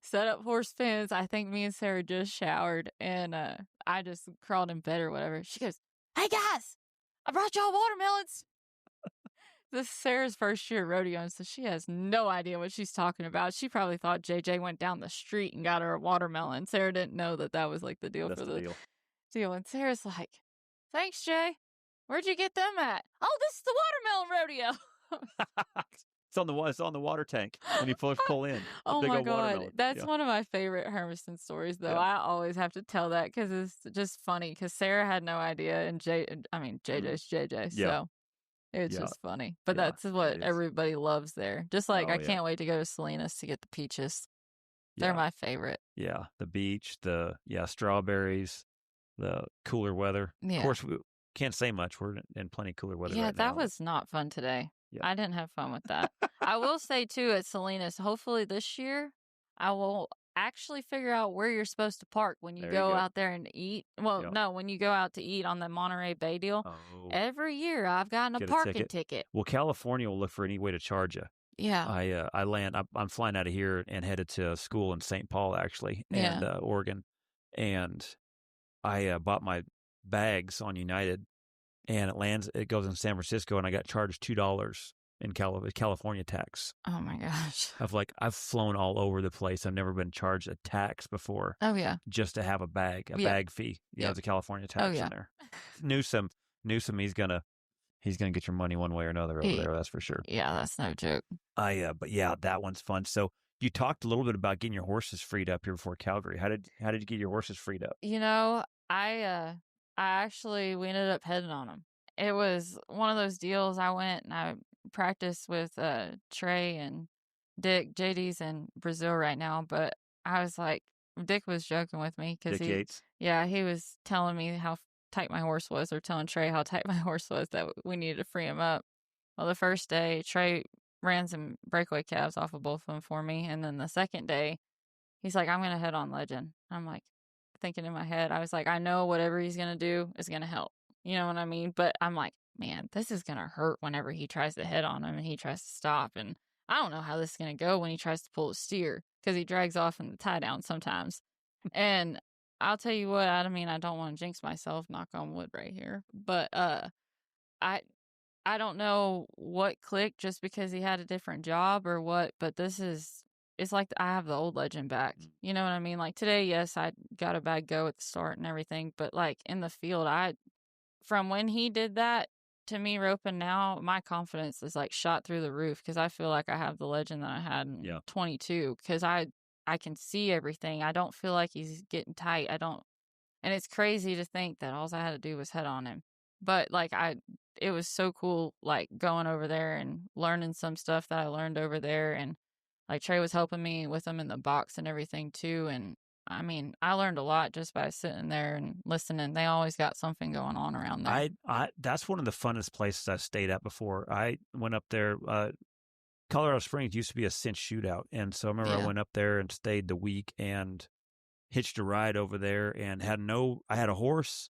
Speaker 6: Set up horse fence. I think me and Sarah just showered, and I just crawled in bed or whatever. She goes, "Hey guys, I brought y'all watermelons." This is Sarah's first year rodeoing, so she has no idea what she's talking about. She probably thought JJ went down the street and got her a watermelon. Sarah didn't know that was like the deal.
Speaker 5: That's
Speaker 6: for
Speaker 5: the
Speaker 6: deal. And Sarah's like, "Thanks, Jay. Where'd you get them at?" "Oh, this is the watermelon rodeo."
Speaker 5: It's on the water tank when you pull in.
Speaker 6: Oh
Speaker 5: big
Speaker 6: my
Speaker 5: old
Speaker 6: God.
Speaker 5: watermelon.
Speaker 6: That's one of my favorite Hermiston stories, though.
Speaker 5: Yeah.
Speaker 6: I always have to tell that because it's just funny because Sarah had no idea, and JJ's JJ. So it's just funny. But that's what everybody loves there. Just like I can't wait to go to Salinas to get the peaches. They're my favorite.
Speaker 5: Yeah. The beach, strawberries, the cooler weather.
Speaker 6: Yeah.
Speaker 5: Of course, we can't say much. We're in plenty cooler weather right now.
Speaker 6: Yeah, that was not fun today.
Speaker 5: Yeah.
Speaker 6: I didn't have fun with that. I will say, too, at Salinas, hopefully this year, I will actually figure out where you're supposed to park when you go out there and eat. Well, no, when you go out to eat on the Monterey Bay deal.
Speaker 5: Oh.
Speaker 6: Every year, I've gotten a parking ticket.
Speaker 5: Well, California will look for any way to charge you.
Speaker 6: Yeah.
Speaker 5: I'm flying out of here and headed to school in St. Paul, actually, and Oregon. And I bought my bags on United. And it goes in San Francisco, and I got charged $2 in California tax.
Speaker 6: Oh my gosh!
Speaker 5: I've flown all over the place. I've never been charged a tax before.
Speaker 6: Oh yeah,
Speaker 5: just to have a bag fee. Yeah, it's a California tax in there. Newsom, he's going to get your money one way or another over there. That's for sure.
Speaker 6: Yeah, that's no joke.
Speaker 5: But yeah, that one's fun. So you talked a little bit about getting your horses freed up here before Calgary. How did you get your horses freed up?
Speaker 6: I actually, we ended up heading on them. It was one of those deals. I went and I practiced with Trey and Dick. JD's in Brazil right now, but I was like, Dick was joking with me because
Speaker 5: Dick Yates.
Speaker 6: Yeah, he was telling me how tight my horse was, or telling Trey how tight my horse was, that we needed to free him up. Well, the first day, Trey ran some breakaway calves off of both of them for me, and then the second day, he's like, I'm going to head on Legend. I'm like, thinking in my head, I was like, I know whatever he's going to do is going to help. You know what I mean? But I'm like, man, this is going to hurt whenever he tries to head on him and he tries to stop. And I don't know how this is going to go when he tries to pull a steer, because he drags off in the tie down sometimes. And I'll tell you what, I don't want to jinx myself, knock on wood right here. But I don't know what clicked, just because he had a different job or what, but it's like I have the old Legend back. You know what I mean? Like today, yes, I got a bad go at the start and everything, but like in the field, from when he did that to me roping now, my confidence is like shot through the roof, because I feel like I have the Legend that I had in 22, because I can see everything. I don't feel like he's getting tight. And it's crazy to think that all I had to do was head on him. But like it was so cool, like going over there and learning some stuff that I learned over there. And like Trey was helping me with them in the box and everything too. And I learned a lot just by sitting there and listening. They always got something going on around there.
Speaker 5: That's one of the funnest places I've stayed at before. I went up there. Colorado Springs used to be a cinch shootout. And so I remember I went up there and stayed the week and hitched a ride over there, and I had a horse.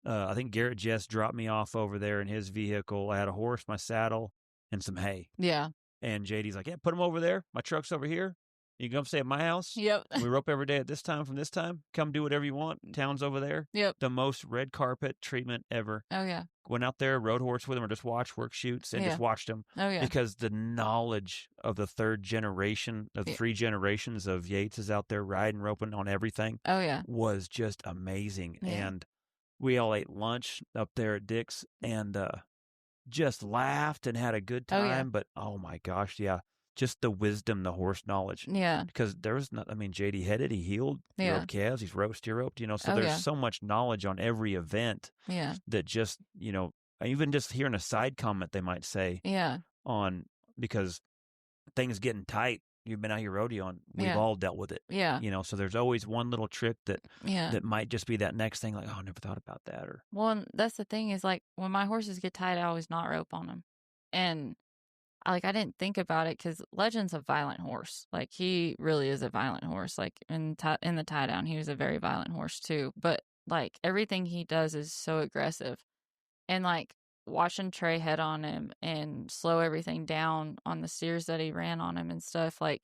Speaker 5: I think Garrett Jess dropped me off over there in his vehicle. I had a horse, my saddle, and some hay.
Speaker 6: Yeah.
Speaker 5: And JD's like, yeah, put them over there. My truck's over here. You can come stay at my house.
Speaker 6: Yep.
Speaker 5: We rope every day at this time from this time. Come do whatever you want. Town's over there.
Speaker 6: Yep.
Speaker 5: The most red carpet treatment ever.
Speaker 6: Oh, yeah.
Speaker 5: Went out there, rode horse with him, or just watched work shoots and just watched them.
Speaker 6: Oh, yeah.
Speaker 5: Because the knowledge of the third generation, of 3 generations of Yates is out there riding, roping on everything.
Speaker 6: Oh, yeah.
Speaker 5: Was just amazing.
Speaker 6: Yeah.
Speaker 5: And we all ate lunch up there at Dick's and just laughed and had a good time.
Speaker 6: Oh, yeah.
Speaker 5: But, oh, my gosh, yeah. Just the wisdom, the horse knowledge.
Speaker 6: Yeah.
Speaker 5: Because there was JD headed, he healed, he roped calves, he's steer roped, so there's so much knowledge on every event.
Speaker 6: Yeah.
Speaker 5: That just, even just hearing a side comment they might say.
Speaker 6: Yeah.
Speaker 5: Because things getting tight, you've been out here rodeoing, we've all dealt with it.
Speaker 6: Yeah.
Speaker 5: So there's always one little trick that might just be that next thing, like, oh, I never thought about that.
Speaker 6: Well, and that's the thing is, like, when my horses get tight, I always knot rope on them. And I didn't think about it, because Legend's a violent horse. Like, he really is a violent horse. Like, in the tie down, he was a very violent horse too. But like, everything he does is so aggressive. And like, watching Trey head on him and slow everything down on the steers that he ran on him and stuff, like,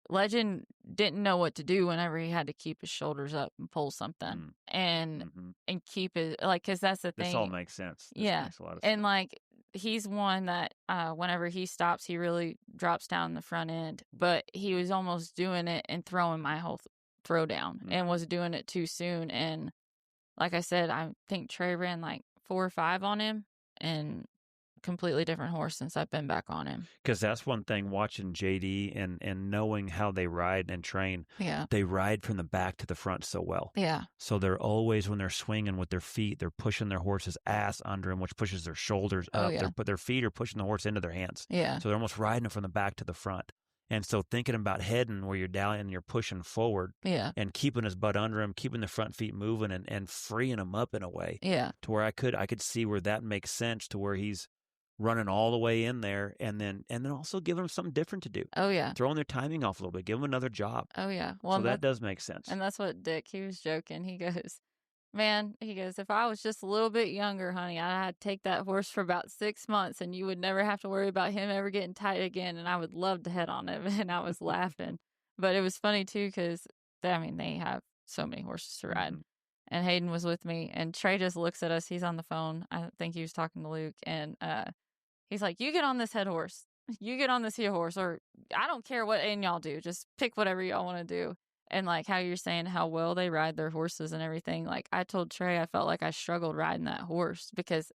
Speaker 6: Legend didn't know what to do whenever he had to keep his shoulders up and pull something and keep it, like, because that's the thing.
Speaker 5: This all makes sense. This makes a lot of sense.
Speaker 6: And like, he's one that whenever he stops, he really drops down the front end, but he was almost doing it and throwing my whole throw down and was doing it too soon. And like I said, I think Trey ran like 4 or 5 on him, and completely different horse since I've been back on him.
Speaker 5: Because that's one thing, watching JD and knowing how they ride and train.
Speaker 6: Yeah.
Speaker 5: They ride from the back to the front so well.
Speaker 6: Yeah.
Speaker 5: So they're always, when they're swinging with their feet, they're pushing their horse's ass under them, which pushes their shoulders up. But their feet are pushing the horse into their hands.
Speaker 6: Yeah.
Speaker 5: So they're almost riding it from the back to the front. And so thinking about heading where you're down and you're pushing forward.
Speaker 6: Yeah.
Speaker 5: And keeping his butt under him, keeping the front feet moving and freeing him up in a way.
Speaker 6: Yeah.
Speaker 5: To where I could see where that makes sense, to where he's running all the way in there, and then also giving them something different to do.
Speaker 6: Oh, yeah.
Speaker 5: Throwing their timing off a little bit, give them another job.
Speaker 6: Oh, yeah. Well,
Speaker 5: so that does make sense.
Speaker 6: And that's what Dick, he was joking. He goes, man, if I was just a little bit younger, honey, I'd have to take that horse for about 6 months, and you would never have to worry about him ever getting tight again, and I would love to head on him. And I was laughing. But it was funny, too, because, they have so many horses to ride. And Hayden was with me, and Trey just looks at us. He's on the phone. I think he was talking to Luke, and he's like, you get on this head horse. You get on this heel horse, or I don't care what and y'all do. Just pick whatever y'all want to do. And like how you're saying how well they ride their horses and everything. Like, I told Trey I felt like I struggled riding that horse, because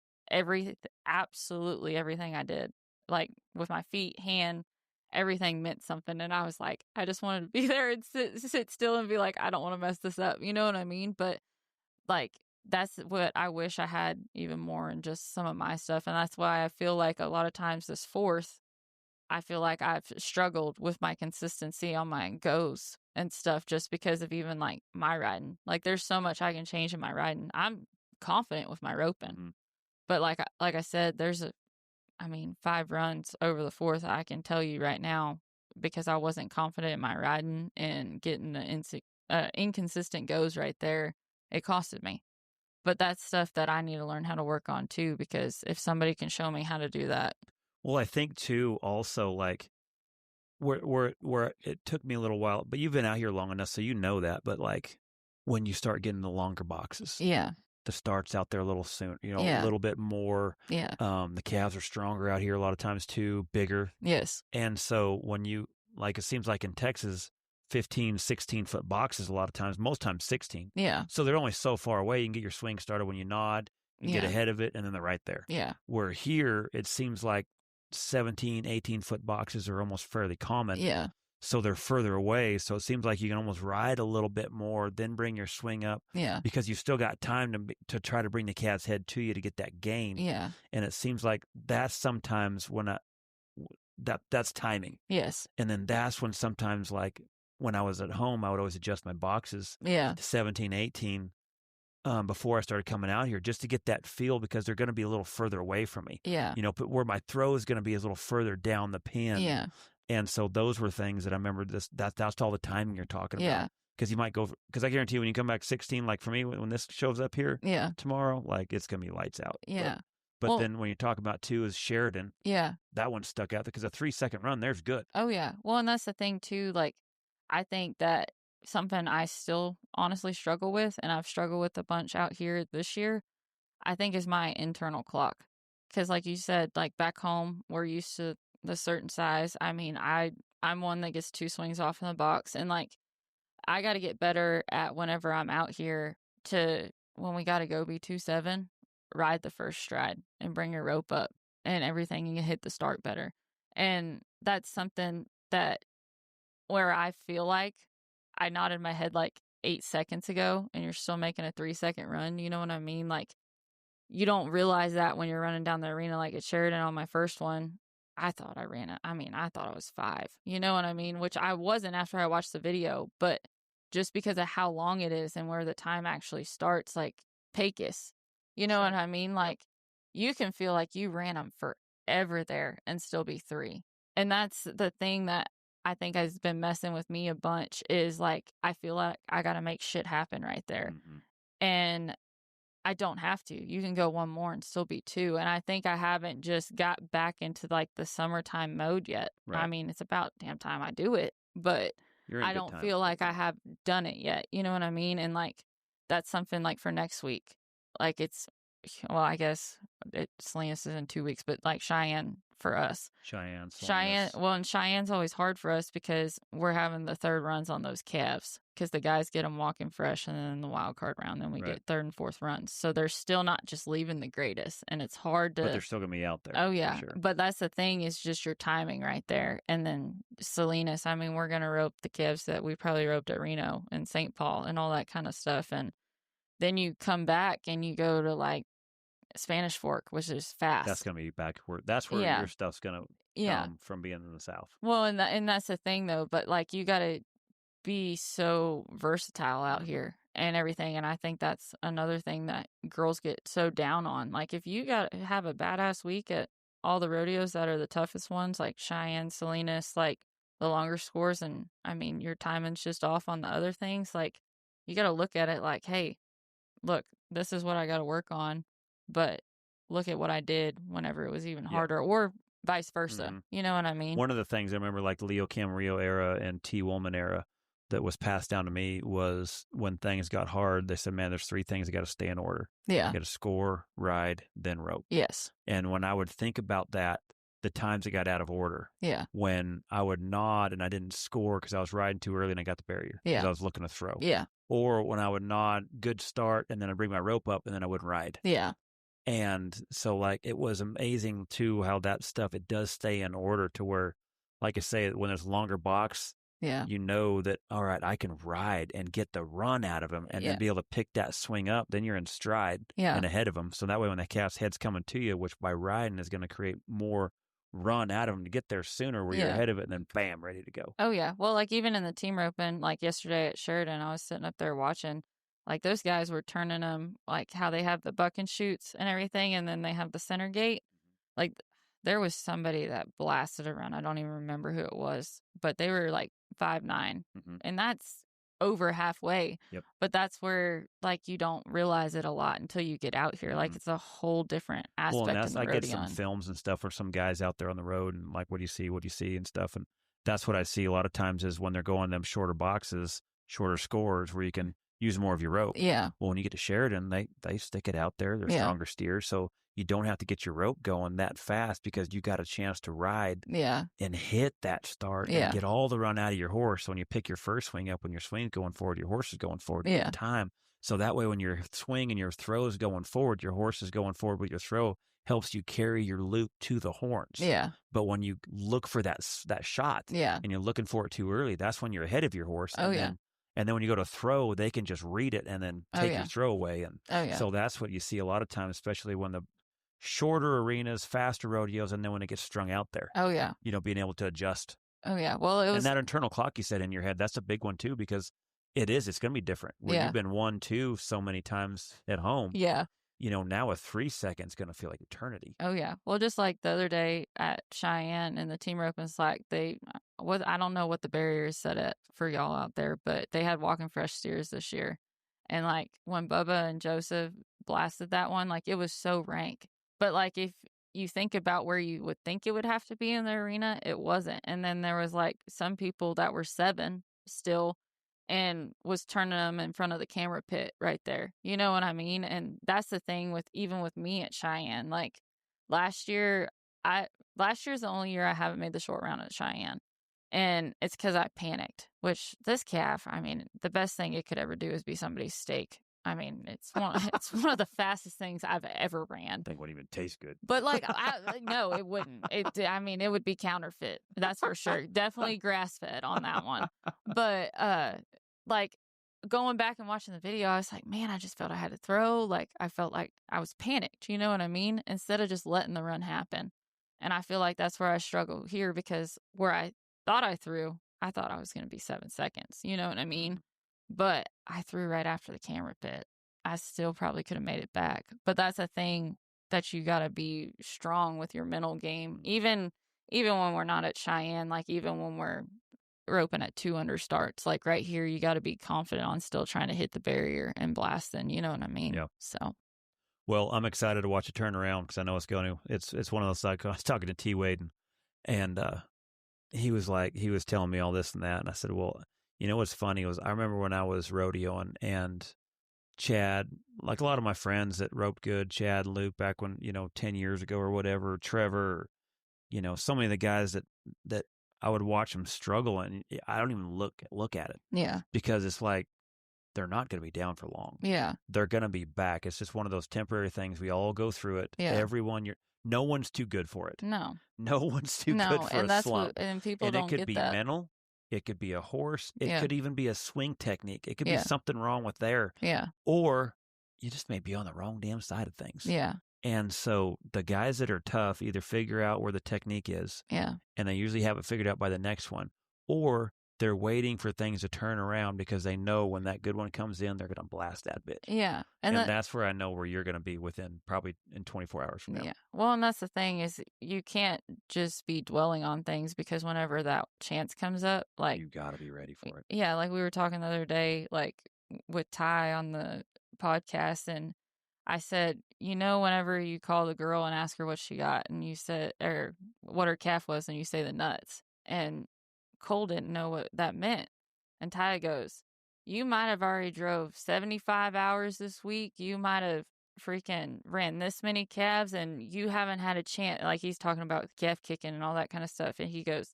Speaker 6: absolutely everything I did, like with my feet, hand, everything meant something. And I was like, I just wanted to be there and sit still and be like, I don't want to mess this up. You know what I mean? But like, that's what I wish I had even more in just some of my stuff. And that's why I feel like a lot of times this fourth, I feel like I've struggled with my consistency on my goes and stuff just because of even like my riding. Like there's so much I can change in my riding. I'm confident with my roping. But like I said, there's 5 runs over the fourth, I can tell you right now, because I wasn't confident in my riding and getting the inconsistent goes right there, it costed me. But that's stuff that I need to learn how to work on too, because if somebody can show me how to do that.
Speaker 5: Well, I think too, also like where it took me a little while, but you've been out here long enough, so you know that. But like when you start getting the longer boxes,
Speaker 6: Yeah.
Speaker 5: the start's out there a little soon,
Speaker 6: Yeah.
Speaker 5: a little bit more.
Speaker 6: Yeah.
Speaker 5: The calves are stronger out here a lot of times too, bigger.
Speaker 6: Yes.
Speaker 5: And so when you, like, it seems like in Texas, 15, 16-foot boxes a lot of times, most times 16.
Speaker 6: Yeah.
Speaker 5: So they're only so far away. You can get your swing started when you nod, you get ahead of it, and then they're right there.
Speaker 6: Yeah.
Speaker 5: Where here, it seems like 17, 18-foot boxes are almost fairly common.
Speaker 6: Yeah.
Speaker 5: So they're further away. So it seems like you can almost ride a little bit more, then bring your swing up.
Speaker 6: Yeah.
Speaker 5: Because you still got time to try to bring the calf's head to you to get that gain.
Speaker 6: Yeah.
Speaker 5: And it seems like that's sometimes when that's timing.
Speaker 6: Yes.
Speaker 5: And then that's when sometimes, like when I was at home, I would always adjust my boxes to 17, 18 before I started coming out here, just to get that feel, because they're going to be a little further away from me.
Speaker 6: Yeah.
Speaker 5: But where my throw is going to be is a little further down the pin.
Speaker 6: Yeah.
Speaker 5: And so those were things that I remember. That's all the timing you're talking
Speaker 6: Yeah.
Speaker 5: about. Because you might go, because I guarantee you when you come back 16, like for me, when this shows up here tomorrow, like it's going to be lights out.
Speaker 6: Yeah.
Speaker 5: But then when you talk about two is Sheridan, that one stuck out because a 3-second run there's good.
Speaker 6: Oh yeah. Well, and that's the thing too. Like, I think that something I still honestly struggle with, and I've struggled with a bunch out here this year, I think is my internal clock. Because like you said, like back home, we're used to the certain size. I mean, I'm one that gets 2 swings off in the box, and like I got to get better at whenever I'm out here to, when we got to go be 2.7, ride the first stride and bring your rope up and everything, and you hit the start better. And that's something that where I feel like I nodded my head like 8 seconds ago and you're still making a 3-second run. You know what I mean? Like, you don't realize that when you're running down the arena. Like at Sheridan on my first one, I thought I ran it. I mean, I thought I was 5. You know what I mean? Which I wasn't after I watched the video, but just because of how long it is and where the time actually starts, like Pecos, you know what I mean? Like, you can feel like you ran them forever there and still be 3. And that's the thing that I think has been messing with me a bunch, is like, I feel like I got to make shit happen right there. And I don't have to. You can go one more and still be 2. And I think I haven't just got back into like the summertime mode yet.
Speaker 5: Right.
Speaker 6: I mean, it's about damn time I do it, but I don't feel like I have done it yet. You know what I mean? And like, that's something like for next week. Like I guess Salinas is in 2 weeks, but like Cheyenne for us.
Speaker 5: Cheyenne.
Speaker 6: Well, and Cheyenne's always hard for us because we're having the 3rd runs on those calves, because the guys get them walking fresh, and then the wild card round, then we get 3rd and 4th runs. So they're still not just leaving the greatest, and it's hard to.
Speaker 5: But they're still going to be out there.
Speaker 6: Oh, yeah.
Speaker 5: Sure.
Speaker 6: But that's the thing, is just your timing right there. And then Salinas, I mean, we're going to rope the calves that we probably roped at Reno and St. Paul and all that kind of stuff. And then you come back and you go to like Spanish Fork, which is fast.
Speaker 5: That's going to be backward. That's where your stuff's going to come from, being in the South.
Speaker 6: Well, and that's the thing though. But like, you got to be so versatile out here and everything. And I think that's another thing that girls get so down on. Like, if you got to have a badass week at all the rodeos that are the toughest ones, like Cheyenne, Salinas, like the longer scores, and I mean, your timing's just off on the other things, like, you got to look at it like, hey, look, this is what I got to work on, but look at what I did whenever it was even harder, or vice versa. You know what I mean?
Speaker 5: One of the things I remember, like the Leo Camarillo era and T. Woolman era, that was passed down to me was when things got hard, they said, man, there's 3 things that got to stay in order.
Speaker 6: Yeah.
Speaker 5: You got to score, ride, then rope.
Speaker 6: Yes.
Speaker 5: And when I would think about that, the times it got out of order.
Speaker 6: Yeah.
Speaker 5: When I would nod and I didn't score because I was riding too early and I got the barrier.
Speaker 6: Yeah.
Speaker 5: Because I was looking to throw.
Speaker 6: Yeah.
Speaker 5: Or when I would nod, good start, and then I'd bring my rope up and then I wouldn't ride.
Speaker 6: Yeah.
Speaker 5: And so, like, it was amazing, too, how that stuff, it does stay in order to where, like I say, when there's longer box, you know that, all right, I can ride and get the run out of him and then be able to pick that swing up. Then you're in stride and ahead of him. So that way when the calf's head's coming to you, which by riding is going to create more run out of him to get there sooner where you're ahead of it and then bam, ready to go.
Speaker 6: Oh, yeah. Well, like even in the team roping, like yesterday at Sheridan, I was sitting up there watching. Like those guys were turning them like how they have the buck and shoots and everything, and then they have the center gate. Like there was somebody that blasted a run. I don't even remember who it was, but they were like 5'9", and that's over halfway. But that's where like you don't realize it a lot until you get out here. Like it's a whole different aspect.
Speaker 5: Well, and that's,
Speaker 6: in the
Speaker 5: I
Speaker 6: rodeo.
Speaker 5: get some films and stuff for some guys out there on the road, and like, what do you see and stuff. And that's what I see a lot of times is when they're going them shorter boxes, shorter scores where you can use more of your rope.
Speaker 6: Yeah.
Speaker 5: Well, when you get to Sheridan, they stick it out there. They're stronger steers, so you don't have to get your rope going that fast because you got a chance to ride and hit that start and get all the run out of your horse. So when you pick your first swing up, when your swing's going forward, your horse is going forward at the time. So that way when your swing and your throw is going forward, your horse is going forward with your throw, helps you carry your loop to the horns.
Speaker 6: Yeah.
Speaker 5: But when you look for that shot and you're looking for it too early, that's when you're ahead of your horse. And then when you go to throw, they can just read it and then take your throw away. And so that's what you see a lot of times, especially when the shorter arenas, faster rodeos, and then when it gets strung out there. You know, being able to adjust.
Speaker 6: Well, it was...
Speaker 5: And that internal clock you said in your head, that's a big one too, because it's going to be different. When you've been 1, 2 so many times at home. You know, now a 3 second's going to feel like eternity.
Speaker 6: Well, just like the other day at Cheyenne and the team roping slack, I don't know what the barrier is set at for y'all out there, but they had walking fresh steers this year. And like when Bubba and Joseph blasted that one, like it was so rank. But like if you think about where you would think it would have to be in the arena, it wasn't. And then there was like some people that were 7 still and was turning them in front of the camera pit right there. You know what I mean? And that's the thing even with me at Cheyenne. Like last year's the only year I haven't made the short round at Cheyenne. And it's because I panicked, which this calf, I mean, the best thing it could ever do is be somebody's steak. I mean, it's one of the fastest things I've ever ran.
Speaker 5: I think it wouldn't even taste good.
Speaker 6: But like, no, it wouldn't. It would be counterfeit. That's for sure. Definitely grass fed on that one. But like going back and watching the video, I was like, man, I just felt I had to throw. Like I felt like I was panicked. You know what I mean? Instead of just letting the run happen. And I feel like that's where I struggle here because where I thought I threw, I thought I was going to be 7 seconds. You know what I mean? But I threw right after the camera pit. I still probably could have made it back. But that's a thing that you got to be strong with your mental game. Even when we're not at Cheyenne, like even when we're roping at 2 under starts, like right here, you got to be confident on still trying to hit the barrier and blasting. You know what I mean?
Speaker 5: Yeah.
Speaker 6: So.
Speaker 5: Well, I'm excited to watch it turn around because I know it's going to. It's one of those. Like I was talking to T Wade and he was telling me all this and that, and I said, well, you know what's funny was I remember when I was rodeoing and Chad, like a lot of my friends that roped good, Chad, Luke, back when 10 years ago or whatever, Trevor, so many of the guys that I would watch them struggle and I don't even look at it.
Speaker 6: Yeah.
Speaker 5: Because it's like they're not going to be down for long.
Speaker 6: Yeah.
Speaker 5: They're going to be back. It's just one of those temporary things. We all go through it.
Speaker 6: Yeah.
Speaker 5: No one's too good for it.
Speaker 6: No.
Speaker 5: No one's too good for a slump.
Speaker 6: And people
Speaker 5: and
Speaker 6: don't get that.
Speaker 5: It could be mental. It could be a horse. It could even be a swing technique. It could be something wrong with there.
Speaker 6: Yeah.
Speaker 5: Or you just may be on the wrong damn side of things.
Speaker 6: Yeah.
Speaker 5: And so the guys that are tough either figure out where the technique is.
Speaker 6: Yeah.
Speaker 5: And they usually have it figured out by the next one. Or they're waiting for things to turn around because they know when that good one comes in, they're going to blast that bitch.
Speaker 6: Yeah.
Speaker 5: And that's where I know where you're going to be within probably in 24 hours from now.
Speaker 6: Yeah. Well, and that's the thing is you can't just be dwelling on things because whenever that chance comes up, like.
Speaker 5: You got to be ready for it.
Speaker 6: Yeah. Like we were talking the other day, like with Ty on the podcast, and I said, whenever you call the girl and ask her what she got and you said, or what her calf was, and you say the nuts, and Cole didn't know what that meant. And Ty goes, you might have already drove 75 hours this week. You might have freaking ran this many calves and you haven't had a chance. Like he's talking about calf kicking and all that kind of stuff. And he goes,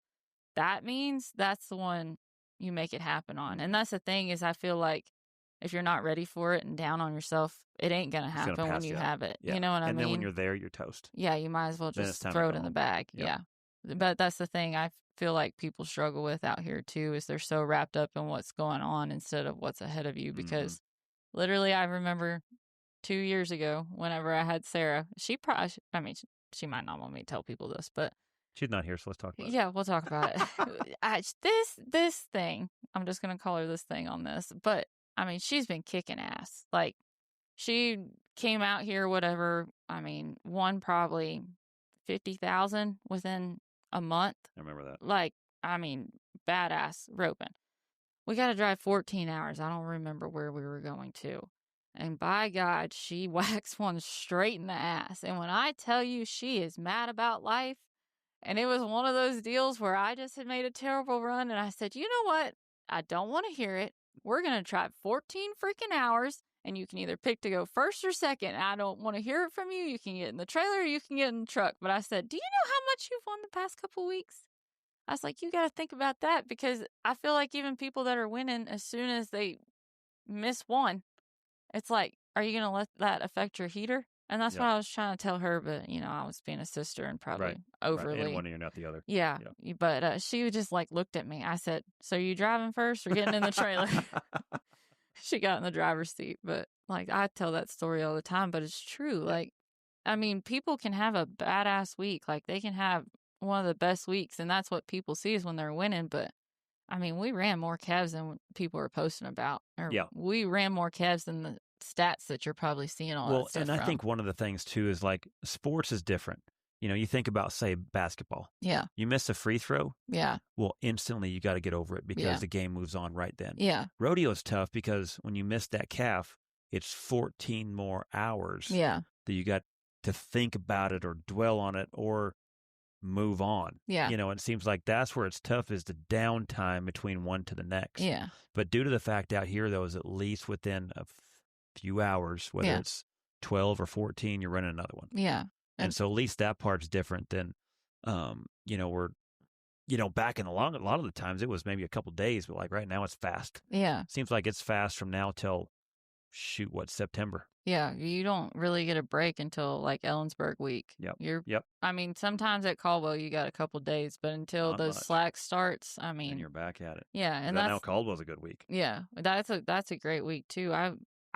Speaker 6: that means that's the one you make it happen on. And that's the thing is I feel like if you're not ready for it and down on yourself, it ain't going to happen when you have it.
Speaker 5: Yeah.
Speaker 6: You know what I mean?
Speaker 5: And then when you're there, you're toast.
Speaker 6: Yeah, you might as well just throw it in the bag.
Speaker 5: Yep.
Speaker 6: Yeah. But that's the thing I feel like people struggle with out here too, is they're so wrapped up in what's going on instead of what's ahead of you. Because literally I remember 2 years ago, whenever I had Sarah, she might not want me to tell people this, but
Speaker 5: she's not here, so let's talk about it.
Speaker 6: Yeah, we'll talk about it. This thing, I'm just going to call her this thing on this, but I mean, she's been kicking ass. Like, she came out here, whatever, I mean, won probably 50,000 within a month.
Speaker 5: I remember that.
Speaker 6: Like, I mean, badass roping. We got to drive 14 hours. I don't remember where we were going to. And by God, she waxed one straight in the ass. And when I tell you she is mad about life, and it was one of those deals where I just had made a terrible run, and I said, you know what? I don't want to hear it. We're going to drive 14 freaking hours, and you can either pick to go first or second. I don't want to hear it from you. You can get in the trailer or you can get in the truck. But I said, do you know how much you've won the past couple weeks? I was like, you got to think about that, because I feel like even people that are winning, as soon as they miss one, it's like, are you going to let that affect your heater? And that's what I was trying to tell her, but, you know, I was being a sister and probably overly.
Speaker 5: And one ear, not the other.
Speaker 6: Yeah. But she just, like, looked at me. I said, so you driving first or getting in the trailer? She got in the driver's seat. But, like, I tell that story all the time, but it's true. Like, I mean, people can have a badass week. Like, they can have one of the best weeks, and that's what people see is when they're winning. But, I mean, we ran more calves than people are posting about. Or we ran more calves than the stats that you're probably seeing all that stuff.
Speaker 5: And I think one of the things too is, like, sports is different. You know, you think about, say, basketball.
Speaker 6: Yeah.
Speaker 5: You miss a free throw.
Speaker 6: Yeah.
Speaker 5: Well, instantly you got to get over it because the game moves on right then.
Speaker 6: Yeah.
Speaker 5: Rodeo is tough because when you miss that calf, it's 14 more hours that you got to think about it or dwell on it or move on.
Speaker 6: Yeah.
Speaker 5: You know, it seems like that's where it's tough, is the downtime between one to the next.
Speaker 6: Yeah.
Speaker 5: But due to the fact out here, though, is at least within a few hours, whether it's 12 or 14, you're running another one.
Speaker 6: Yeah.
Speaker 5: And so at least that part's different than, you know, we're, you know, back in a lot of the times it was maybe a couple days, but like right now it's fast.
Speaker 6: Yeah.
Speaker 5: Seems like it's fast from now till September.
Speaker 6: Yeah. You don't really get a break until like Ellensburg week.
Speaker 5: Yep.
Speaker 6: I mean, sometimes at Caldwell you got a couple days, but until
Speaker 5: Not
Speaker 6: those
Speaker 5: much.
Speaker 6: slacks starts, I mean,
Speaker 5: And you're back at it.
Speaker 6: Yeah. And
Speaker 5: now Caldwell's a good week.
Speaker 6: Yeah. That's a great week too.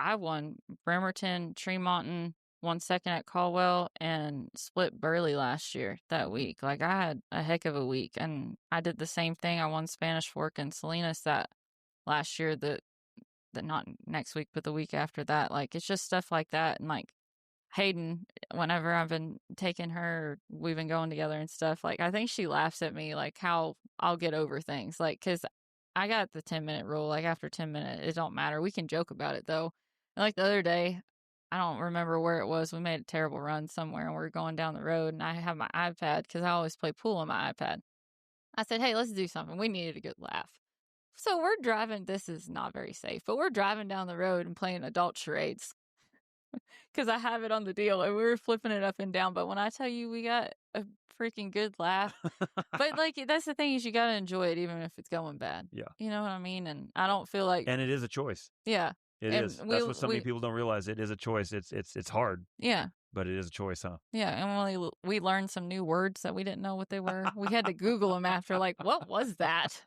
Speaker 6: I won Bremerton, Tremonton, won second at Caldwell, and split Burley last year that week. Like, I had a heck of a week, and I did the same thing. I won Spanish Fork and Salinas that last year, that not next week, but the week after that. Like, it's just stuff like that. And like Hayden, whenever I've been taking her, we've been going together and stuff, like, I think she laughs at me, like, how I'll get over things. Like, because I got the 10-minute rule. Like, after 10 minutes, it don't matter. We can joke about it, though. And like the other day, I don't remember where it was. We made a terrible run somewhere, and we were going down the road, and I have my iPad because I always play pool on my iPad. I said, hey, let's do something. We needed a good laugh. So we're driving. This is not very safe, but we're driving down the road and playing adult charades because I have it on the deal, and we were flipping it up and down. But when I tell you we got a freaking good laugh, but like, that's the thing, is you got to enjoy it even if it's going bad.
Speaker 5: Yeah.
Speaker 6: You know what I mean? And I don't feel like...
Speaker 5: And it is a choice.
Speaker 6: Yeah.
Speaker 5: It is. That's what so many people don't realize. It is a choice. It's hard.
Speaker 6: Yeah.
Speaker 5: But it is a choice, huh?
Speaker 6: Yeah, and we learned some new words that we didn't know what they were. We had to Google them after, like, what was that?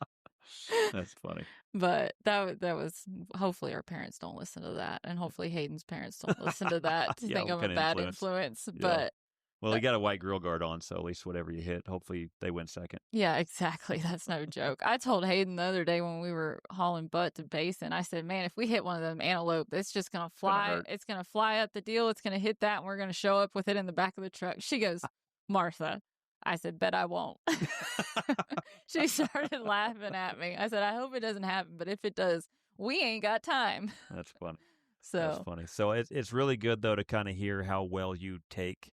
Speaker 5: That's funny.
Speaker 6: But that was, hopefully our parents don't listen to that, and hopefully Hayden's parents don't listen to that to think I'm a bad influence.
Speaker 5: Yeah.
Speaker 6: But
Speaker 5: well, you got a white grill guard on, so at least whatever you hit, hopefully they win second.
Speaker 6: Yeah, exactly. That's no joke. I told Hayden the other day when we were hauling butt to Basin, I said, man, if we hit one of them antelope, it's just going to fly. It's going to fly up the deal. It's going to hit that, and we're going to show up with it in the back of the truck. She goes, Martha. I said, bet I won't. She started laughing at me. I said, I hope it doesn't happen, but if it does, we ain't got time.
Speaker 5: That's funny.
Speaker 6: So
Speaker 5: that's funny. So it's really good, though, to kind of hear how well you take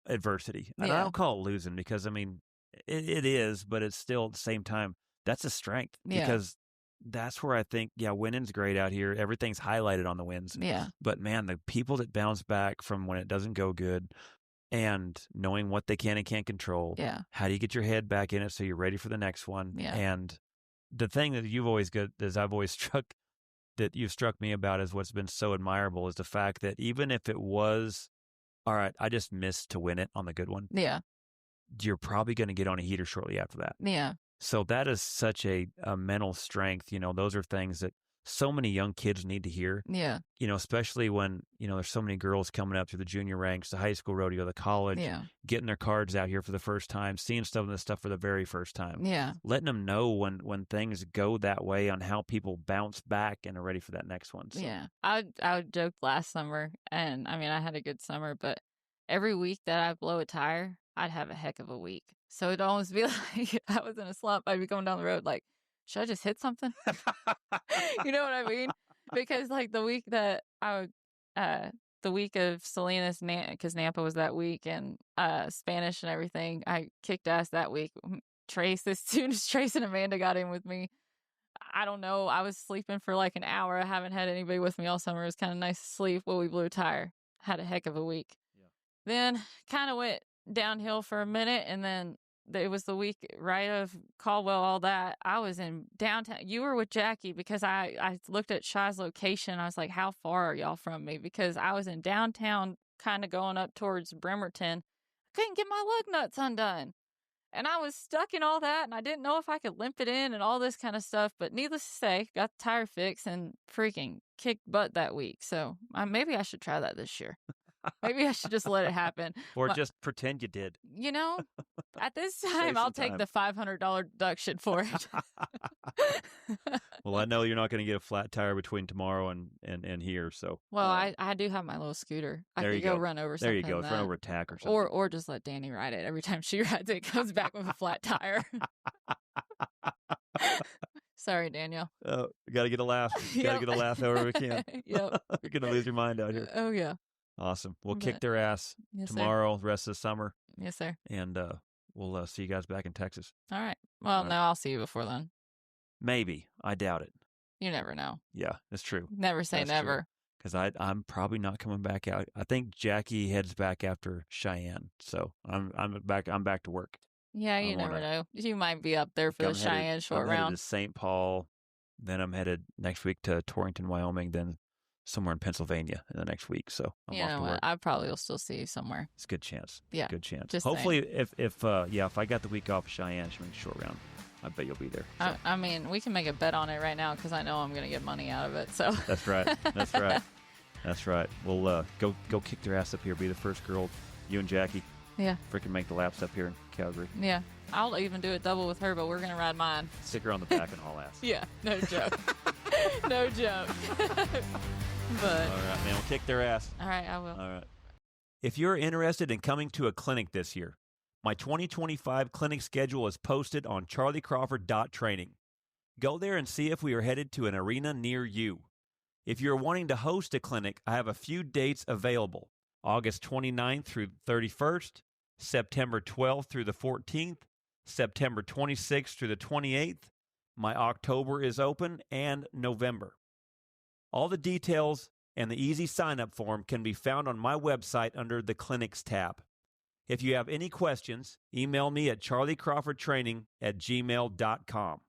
Speaker 5: adversity. And I don't call it losing, because, I mean, it is, but it's still at the same time, that's a strength. Because that's where I think, winning's great out here. Everything's highlighted on the wins.
Speaker 6: Yeah.
Speaker 5: But, man, the people that bounce back from when it doesn't go good, and knowing what they can and can't control.
Speaker 6: Yeah.
Speaker 5: How do you get your head back in it so you're ready for the next one?
Speaker 6: Yeah.
Speaker 5: And the thing that you've always got is I've always struck that you've struck me about is what's been so admirable is the fact that even if it was, all right, I just missed to win it on the good one.
Speaker 6: Yeah.
Speaker 5: You're probably going to get on a heater shortly after that.
Speaker 6: Yeah.
Speaker 5: So that is such a mental strength. Those are things that so many young kids need to hear.
Speaker 6: Yeah.
Speaker 5: Especially when, there's so many girls coming up through the junior ranks, the high school rodeo, the college, getting their cards out here for the first time, seeing some of this stuff for the very first time.
Speaker 6: Yeah.
Speaker 5: Letting them know when things go that way on how people bounce back and are ready for that next one. So.
Speaker 6: Yeah. I joked last summer, and I mean, I had a good summer, but every week that I blow a tire, I'd have a heck of a week. So it'd almost be like I was in a slump. I'd be going down the road like, should I just hit something? You know what I mean? Because like the week that the week of Salinas, because Nampa was that week, and Spanish and everything, I kicked ass that week. As soon as Trace and Amanda got in with me, I don't know, I was sleeping for like an hour. I haven't had anybody with me all summer. It was kind of nice to sleep while we blew a tire. Had a heck of a week. Yeah. Then kind of went downhill for a minute, and then it was the week right of Caldwell, all that. I was in downtown. You were with Jackie because I looked at Shy's location. I was like, how far are y'all from me? Because I was in downtown kind of going up towards Bremerton. I couldn't get my lug nuts undone. And I was stuck in all that, and I didn't know if I could limp it in and all this kind of stuff. But needless to say, got the tire fixed and freaking kicked butt that week. So maybe I should try that this year. Maybe I should just let it happen.
Speaker 5: Or just pretend you did.
Speaker 6: At this time, I'll take the $500 deduction for it.
Speaker 5: Well, I know you're not going to get a flat tire between tomorrow and here. So.
Speaker 6: Well, I do have my little scooter. I could go run over something.
Speaker 5: There you go. Run over a tack or something.
Speaker 6: Or just let Danny ride it. Every time she rides it, comes back with a flat tire. Sorry, Daniel.
Speaker 5: You got to get a laugh. Got to get a laugh however we can.
Speaker 6: Yep.
Speaker 5: You're going to lose your mind out here.
Speaker 6: Oh, yeah.
Speaker 5: Awesome. We'll kick their ass tomorrow, the rest of the summer.
Speaker 6: Yes, sir.
Speaker 5: And we'll see you guys back in Texas.
Speaker 6: All right. Well, no, I'll see you before then.
Speaker 5: Maybe. I doubt it.
Speaker 6: You never know.
Speaker 5: Yeah, that's true.
Speaker 6: Never say never.
Speaker 5: Because I'm probably not coming back out. I think Jackie heads back after Cheyenne, so I'm back to work.
Speaker 6: Yeah, you never know. You might be up there for the Cheyenne short round.
Speaker 5: I'm headed to St. Paul, then I'm headed next week to Torrington, Wyoming, then somewhere in Pennsylvania in the next week. So I'm off to work.
Speaker 6: I probably will still see you somewhere.
Speaker 5: It's a good chance.
Speaker 6: Yeah,
Speaker 5: good chance.
Speaker 6: Just
Speaker 5: hopefully, if I got the week off of Cheyenne, she makes a short round. I bet you'll be there. So.
Speaker 6: I mean, we can make a bet on it right now because I know I'm going to get money out of it. So
Speaker 5: that's right. That's right. That's right. We'll go kick their ass up here. Be the first girl, you and Jackie.
Speaker 6: Yeah.
Speaker 5: Freaking make the laps up here in Calgary.
Speaker 6: Yeah. I'll even do it double with her, but we're going to ride mine.
Speaker 5: Stick her on the back and haul ass.
Speaker 6: Yeah. No joke. No joke. But
Speaker 5: all right, man. We'll kick their ass.
Speaker 6: All right, I will.
Speaker 5: All right. If you're interested in coming to a clinic this year, my 2025 clinic schedule is posted on charlycrawford.training. Go there and see if we are headed to an arena near you. If you're wanting to host a clinic, I have a few dates available. August 29th through 31st, September 12th through the 14th, September 26th through the 28th. My October is open, and November. All the details and the easy sign-up form can be found on my website under the Clinics tab. If you have any questions, email me at charlycrawford.training@gmail.com.